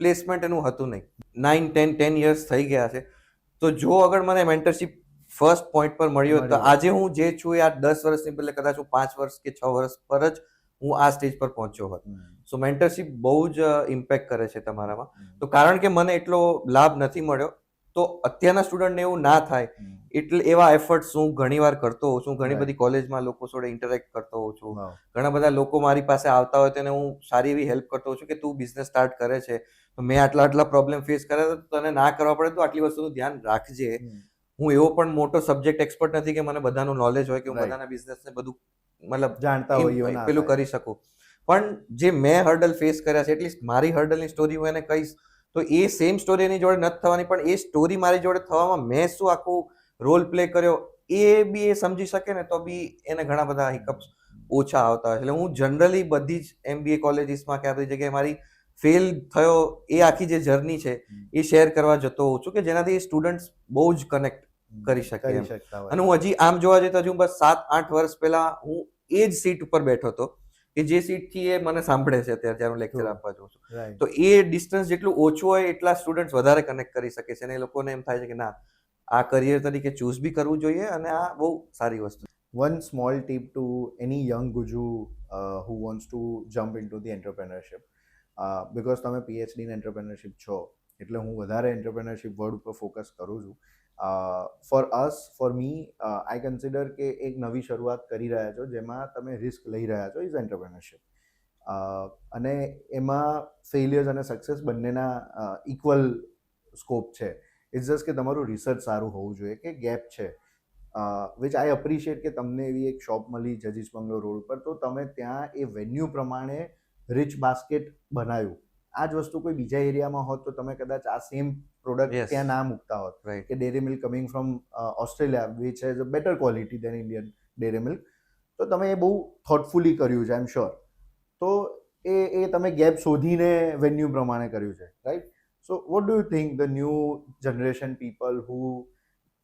પ્લેસમેન્ટ એનું હતું નહીં. 9-10 યર્સ થઈ ગયા છે. તો જો અગર મને મેન્ટરશિપ ફર્સ્ટ પોઈન્ટ પર મળ્યો હોત તો આજે હું જે છું એ આ 10 વર્ષની બદલે કદાચ હું 5 વર્ષ કે 6 વર્ષ પર જ હું આ સ્ટેજ પર પહોંચ્યો હોત. સો મેન્ટરશિપ બહુ જ ઇમ્પેક્ટ કરે છે તમારામાં. તો કારણ કે મને એટલો લાભ નથી મળ્યો તો અત્યારના સ્ટુડન્ટને એવું ના થાય એટલે એવા એફર્ટ્સ હું ઘણીવાર કરતો હોઉં છું. ઘણી બધી કોલેજમાં લોકો જોડે ઇન્ટરેક્ટ કરતો હોઉં છું. ઘણા બધા લોકો મારી પાસે આવતા હોય તેને હું સારી એવી હેલ્પ કરતો હોઉં છું કે તું બિઝનેસ સ્ટાર્ટ કરે છે તો મેં આટલા પ્રોબ્લેમ ફેસ કર્યા તો તને ના કરવા પડે તો આટલી વસ્તુનું ધ્યાન રાખજે. હું એવો પણ મોટો સબ્જેક્ટ એક્સપર્ટ નથી કે મને બધાનું નોલેજ હોય કે હું બધાના બિઝનેસને બધું મતલબ જાણતા હોય પેલું કરી શકું. પણ જે મેં હર્ડલ ફેસ કર્યા છે એટલીસ્ટ મારી હર્ડલની સ્ટોરી હું એને કહીશ તો એ સેમ સ્ટોરી એની જોડે નથી થવાની પણ એ સ્ટોરી મારી જોડે થવામાં મેં શું આખું રોલ પ્લે કર્યો એ બી એ સમજી શકે ને તો બી એને ઘણા બધા હિકઅપ્સ ઓછા આવતા હોય. એટલે હું જનરલી બધી જ MBA કોલેજીસમાં કે આ બધી જગ્યાએ મારી ફેલ થયો એ આખી જે જર્ની છે એ શેર કરવા જતો હોઉં છું કે જેનાથી સ્ટુડન્ટ્સ બહુ જ કનેક્ટ કરી શકે એમ. અને હું હજી આમ જોવા જઈએ તો હજુ બસ 7-8 વર્ષ પહેલા હું એ જ સીટ ઉપર બેઠો હતો કે જે સીટથી એ મને સાંભળે છે અત્યારે જ્યારે હું લેક્ચર આપવા જાઉં છું. તો એ ડિસ્ટન્સ જેટલું ઓછું હોય એટલા સ્ટુડન્ટ્સ વધારે કનેક્ટ કરી શકે છે અને એ લોકોને એમ થાય છે કે ના આ કરિયર તરીકે ચૂઝ બી કરવું જોઈએ અને આ બહુ સારી વસ્તુ. One small tip to any young Guju who wants to jump into the entrepreneurship. Because તમે PhD in entrepreneurship છો એટલે હું વધારે entrepreneurship વર્ડ ઉપર ફોકસ કરું છું. ફોર મી આઈ કન્સિડર કે એક નવી શરૂઆત કરી રહ્યા છો જેમાં તમે રિસ્ક લઈ રહ્યા છો ઇઝ એન્ટરપ્રેનરશિપ. અને એમાં ફેલિયર્સ અને સક્સેસ બંનેના ઇક્વલ સ્કોપ છે. ઇટ્સ જસ્ટ કે તમારું રિસર્ચ સારું હોવું જોઈએ કે ગેપ છે વિચ આઈ અપ્રિશિએટ કે તમને એવી એક શોપ મળી જજીસ બંગલો રોડ ઉપર તો તમે ત્યાં એ વેન્યુ પ્રમાણે રિચ બાસ્કેટ બનાવ્યું. આ જ વસ્તુ કોઈ બીજા એરિયામાં હોત તો તમે કદાચ આ સેમ પ્રોડક્ટ ત્યાં ના મૂકતા હોત કે dairy milk coming from Australia which has a better quality than Indian dairy milk. તો તમે એ બહુ થોટફુલી કર્યું છે આઈ એમ શ્યોર. તો એ તમે ગેપ શોધીને વેન્યુ પ્રમાણે કર્યું છે right. So what do you think the new generation people who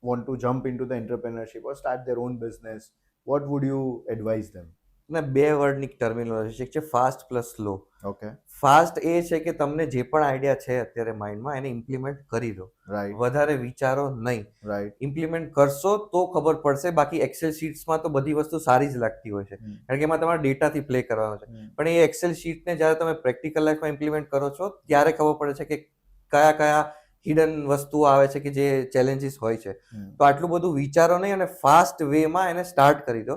want to jump into the entrepreneurship or start their own business, what would you advise them? ને બે વર્ડની terminology છે fast plus slow. Okay fast એ છે કે તમને જે પણ આઈડિયા છે અત્યારે માઇન્ડમાં એને ઇમ્પ્લિમેન્ટ કરી દો. રાઈટ વધારે વિચારો નહીં. રાઈટ ઇમ્પ્લિમેન્ટ કરશો તો ખબર પડશે. બાકી એક્સેલ શીટ્સમાં તો બધી વસ્તુ સારી જ લાગતી હોય છે કારણ કે એમાં તમારે ડેટાથી પ્લે કરવાનો છે. પણ એ એક્સેલ શીટને જ્યારે તમે પ્રેક્ટિકલ લાઈફમાં ઇમ્પ્લિમેન્ટ કરો છો ત્યારે ખબર પડે છે કે કયા કયા હિડન વસ્તુઓ આવે છે કે જે ચેલેન્જીસ હોય છે. તો આટલું બધું વિચારો નહીં અને ફાસ્ટ વેમાં એને સ્ટાર્ટ કરી દો.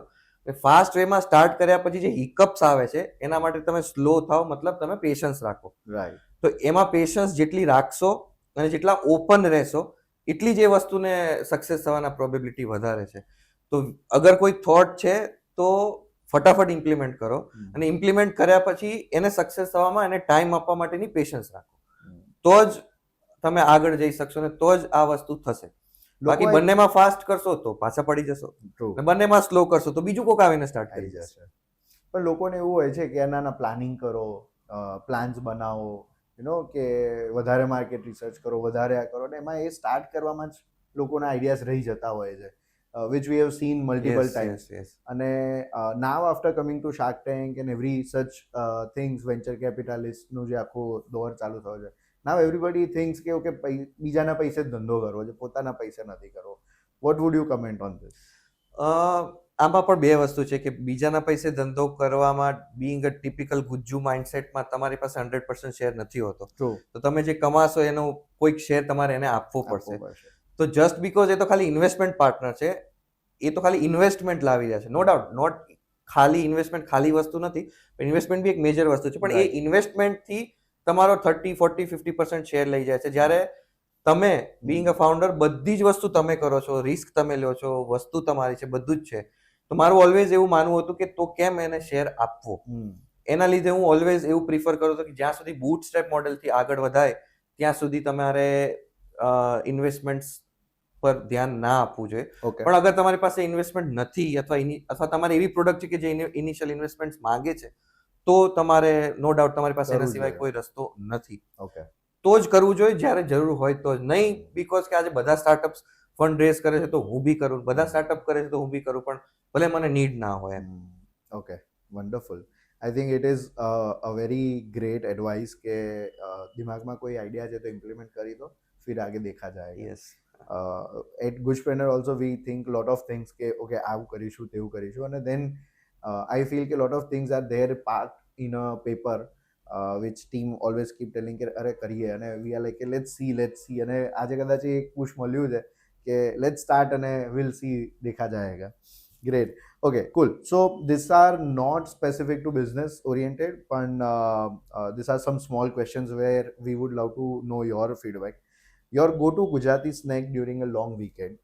ફાસ્ટ વેમાં સ્ટાર્ટ કર્યા પછી જે હિકઅપ્સ આવે છે એના માટે તમે સ્લો થાવ મતલબ તમે પેશન્સ રાખો. રાઈટ તો એમાં પેશન્સ જેટલી રાખશો અને જેટલા ઓપન રહેશો એટલી જ એ વસ્તુને સક્સેસ થવાના પ્રોબેબિલિટી વધારે છે. તો અગર કોઈ થોટ છે તો ફટાફટ ઇમ્પ્લિમેન્ટ કરો અને ઇમ્પ્લિમેન્ટ કર્યા પછી એને સક્સેસ થવામાં એને ટાઈમ આપવા માટેની પેશન્સ રાખો. તો જ તમે આગળ જઈ શકશો ને તો જ આ વસ્તુ થશે. બાકી બંનેમાં ફાસ્ટ કરશો તો પાછા પડી જશો અને બંનેમાં સ્લો કરશો તો બીજું કોક આવીને સ્ટાર્ટ કરી જશે. પણ લોકોને એવું હોય છે કે નાના પ્લાનિંગ કરો, પ્લાન્સ બનાવો, કે વધારે માર્કેટ રિસર્ચ કરો, વધારે આ કરો ને એમાં એ સ્ટાર્ટ કરવામાં જ લોકોના આઈડિયાઝ રહી જતા હોય છે which we have seen multiple times. અને now after coming to Shark Tank and every such things venture capitalist નું જે આખો દોર ચાલુ થયો છે, now everybody thinks કે ઓકે બીજાના પૈસે જ ધંધો કરવો છે, પોતાના પૈસે નથી કરવો. What would you comment on this? આમાં પણ બે વસ્તુ છે કે બીજાના પૈસે ધંધો કરવામાં બિંગ અ ટિપિકલ ગુજ્જુ માઇન્ડસેટમાં તમારી પાસે 100% શેર નથી હોતો. ટ્રુ. તો તમે જે કમાશો એનો કોઈક શેર તમારે એને આપવો પડશે. આપવું પડશે. તો જસ્ટ બીકોઝ એ તો ખાલી ઇન્વેસ્ટમેન્ટ પાર્ટનર છે, એ તો ખાલી ઇન્વેસ્ટમેન્ટ લાવી રહ્યા છે, નો ડાઉટ. નોટ ખાલી ઇન્વેસ્ટમેન્ટ ખાલી વસ્તુ નથી, ઇન્વેસ્ટમેન્ટ બી એક મેજર વસ્તુ છે, પણ એ Right. ઇન્વેસ્ટમેન્ટથી તમારો 30-40-50% શેર લઈ જાય છે. જ્યારે તમે બિંગ અ ફાઉન્ડર બધી જ વસ્તુ તમે કરો છો, રિસ્ક તમે લો છો, વસ્તુ તમારી છે, બધું જ છે. તો મારું ઓલવેઝ એવું માનવું હતું કે તો કેમ એને શેર આપવો. એના લીધે હું ઓલવેઝ એવું પ્રિફર કરું છું કે જ્યાં સુધી બૂટ સ્ટ્રેપ મોડેલથી આગળ વધાય ત્યાં સુધી તમારે ઇન્વેસ્ટમેન્ટ્સ પર ધ્યાન ના આપવું જોઈએ. ઓકે. પણ અગર તમારી પાસે ઇન્વેસ્ટમેન્ટ નથી અથવા તમારી એવી પ્રોડક્ટ છે કે જે ઇનિશિયલ ઇન્વેસ્ટમેન્ટ માંગે છે, તો તમારે નો ડાઉટ તમારી પાસે એના કરવું સિવાય જોઈએ. કોઈ રસ્તો નથી. ઓકે. તો જ કરવું જોઈએ જ્યારે જરૂર હોય તો જ. નહીં બીકોઝ કે આજે બધા સ્ટાર્ટઅપ્સ ફંડ રેઝ કરે છે તો હું બી કરું, બધા સ્ટાર્ટઅપ કરે છે તો હું બી કરું, પણ ભલે મને નીડ ના હોય એમ. Okay, wonderful. I think it is a very great advice કે દિમાગમાં કોઈ આઈડિયા છે તો ઇમ્પ્લિમેન્ટ કરી દો, ફિર આગે દેખા જાયગા. Yes. At Gushpreneur also we think lot of things કે okay આવું કરીશું તેવું કરીશું, અને then I feel કે lot of things are there parked in a paper which team always keep telling કે અરે કરીએ, અને we are like let's see, અને આજે કદાચ એક પુશ મળ્યું છે કે let's start અને we'll see દેખા જાયગા. Great. Okay, cool. So these are not specific to business oriented, but these are some small questions where we would love to know your feedback. Your go-to Gujarati snack during a long weekend,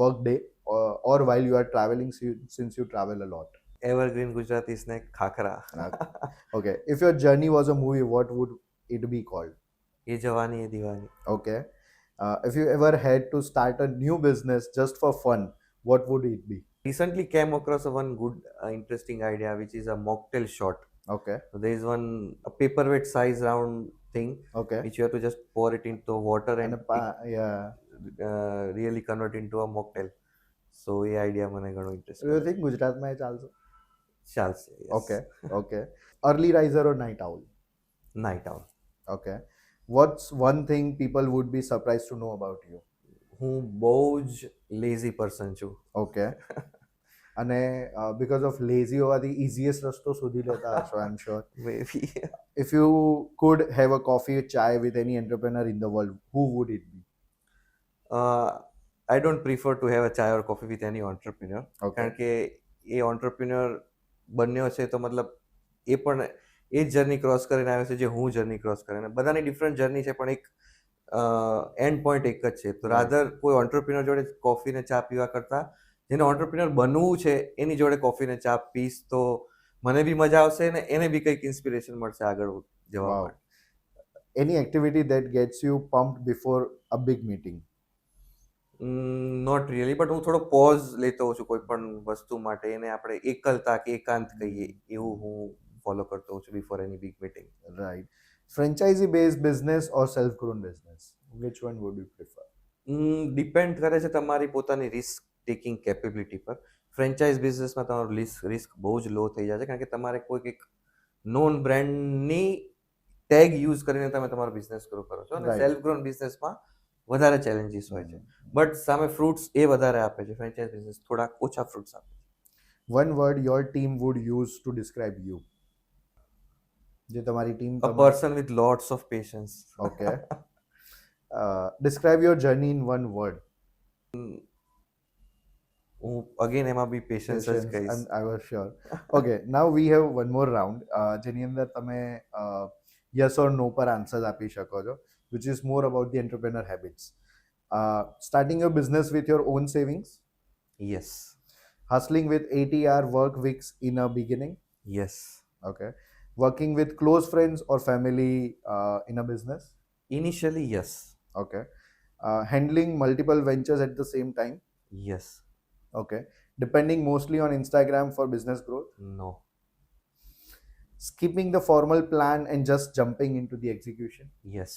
work day, or while you are traveling, since you travel a lot. Evergreen Gujarati snack khakhra. Okay. If your journey was a movie, what would it be called? એ જવાની એ દીવાની. Okay. If you ever had to start a new business just for fun, what would it be? Recently came across one good interesting idea which is a mocktail shot. Okay. So there is a paperweight size round thing Okay. which you have to just pour it into water and Yeah. really convert into a mocktail. So A idea મને ઘણો Do interesting you think ગુજરાતમાં એ ચાલશે? ચાલશે. Okay. Okay. Early riser or night owl? Night out. Okay. What's one thing people would be surprised to know about you? હું બહુ જ lazy person છું. Okay. અને because of lazy હોવાથી easiest રસ્તો શોધી લેતા હશો, I'm sure. Maybe. If you could have a coffee or chai with any entrepreneur in the world, who would it be? I don't prefer to have a chai or coffee with any entrepreneur. Okay. કારણ કે એ entrepreneur બન્યો છે તો મતલબ એ પણ એ જ journey cross કરીને આવ્યો છે જે હું જર્ની ક્રોસ કરીને. બધાની ડિફરન્ટ જર્ની છે પણ એક એન્ડ પોઈન્ટ એક જ છે. તો રાધર કોઈ ઓન્ટરપ્રિન્યોર જોડે કોફી ને ચા પીવા કરતા જેને ઓન્ટરપ્રિન્યોર બનવું છે એની જોડે કોફી ને ચા પીસ તો મને બી મજા આવશે ને એને બી કંઈક ઇન્સ્પિરેશન મળશે આગળ જવા Wow. માટે. Any activity that gets you pumped before a big meeting? Not really, but હું થોડો પોઝ લેતો હોઉં છું કોઈ પણ વસ્તુ માટે. એને આપણે એકલતા કે એકાંત કહીએ એવું હું ફોલો કરતો હોઉં છું before any big meeting. Right. Franchisee based business or self grown business? Which one would you prefer? Depend કરે છે તમારી પોતાની રિસ્ક ટેકિંગ કેપેબિલિટી પર. ફ્રેન્ચાઇઝ બિઝનેસમાં તમારો રિસ્ક બહુ જ લો થઈ જાય છે કારણ કે તમારે કોઈક એક નોન બ્રાન્ડની ટેગ યુઝ કરીને તમે તમારો બિઝનેસ ગ્રો કરો છો, અને Right. સેલ્ફ ગ્રોન બિઝનેસમાં વધારે ચેલેન્જીસ હોય છે. બટ સામે ફ્રૂટ્સ એ વધારે આપે છે. ફ્રેન્ચાઇઝ બિઝનેસ થોડાક ઓછા ફ્રૂટ્સ આપે. One word your team would use to describe you. જે તમારી team A person with lots of patience. Okay. Describe your journey in one word. હું અગેન એમાં બી પેશન્સ જ કહીશ. I was sure. Okay, now we have one more round જેની અંદર તમે yes or no પર આન્સર્સ આપી શકો છો, which is more about the entrepreneur habits. Starting your business with your own savings, yes. hustling with 80-hour work weeks in a beginning, yes. okay, working with close friends or family in a business, initially yes. okay, handling multiple ventures at the same time, yes. okay, depending mostly on Instagram for business growth, no. skipping the formal plan and just jumping into the execution, yes.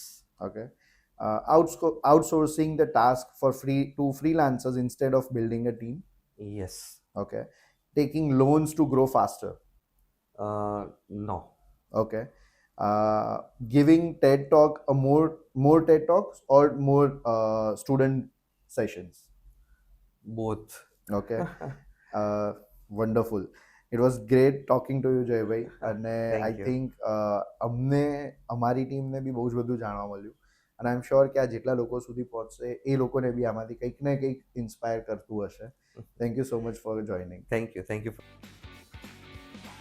okay, outsourcing the task for free to freelancers instead of building a team, yes. okay, taking loans to grow faster, no. okay, giving TED talk more TED talks or more student sessions, both. okay, wonderful. It was great talking to you Jaybhai, અને Thank I you. Think અમને અમારી ટીમને બી બહુ જ બધું જાણવા મળ્યું, અને આઈ એમ શ્યોર કે આ જેટલા લોકો સુધી પહોંચશે એ લોકોને બી આમાંથી કંઈક ને કંઈક ઇન્સ્પાયર કરતું હશે. Thank you so much for joining. Thank you.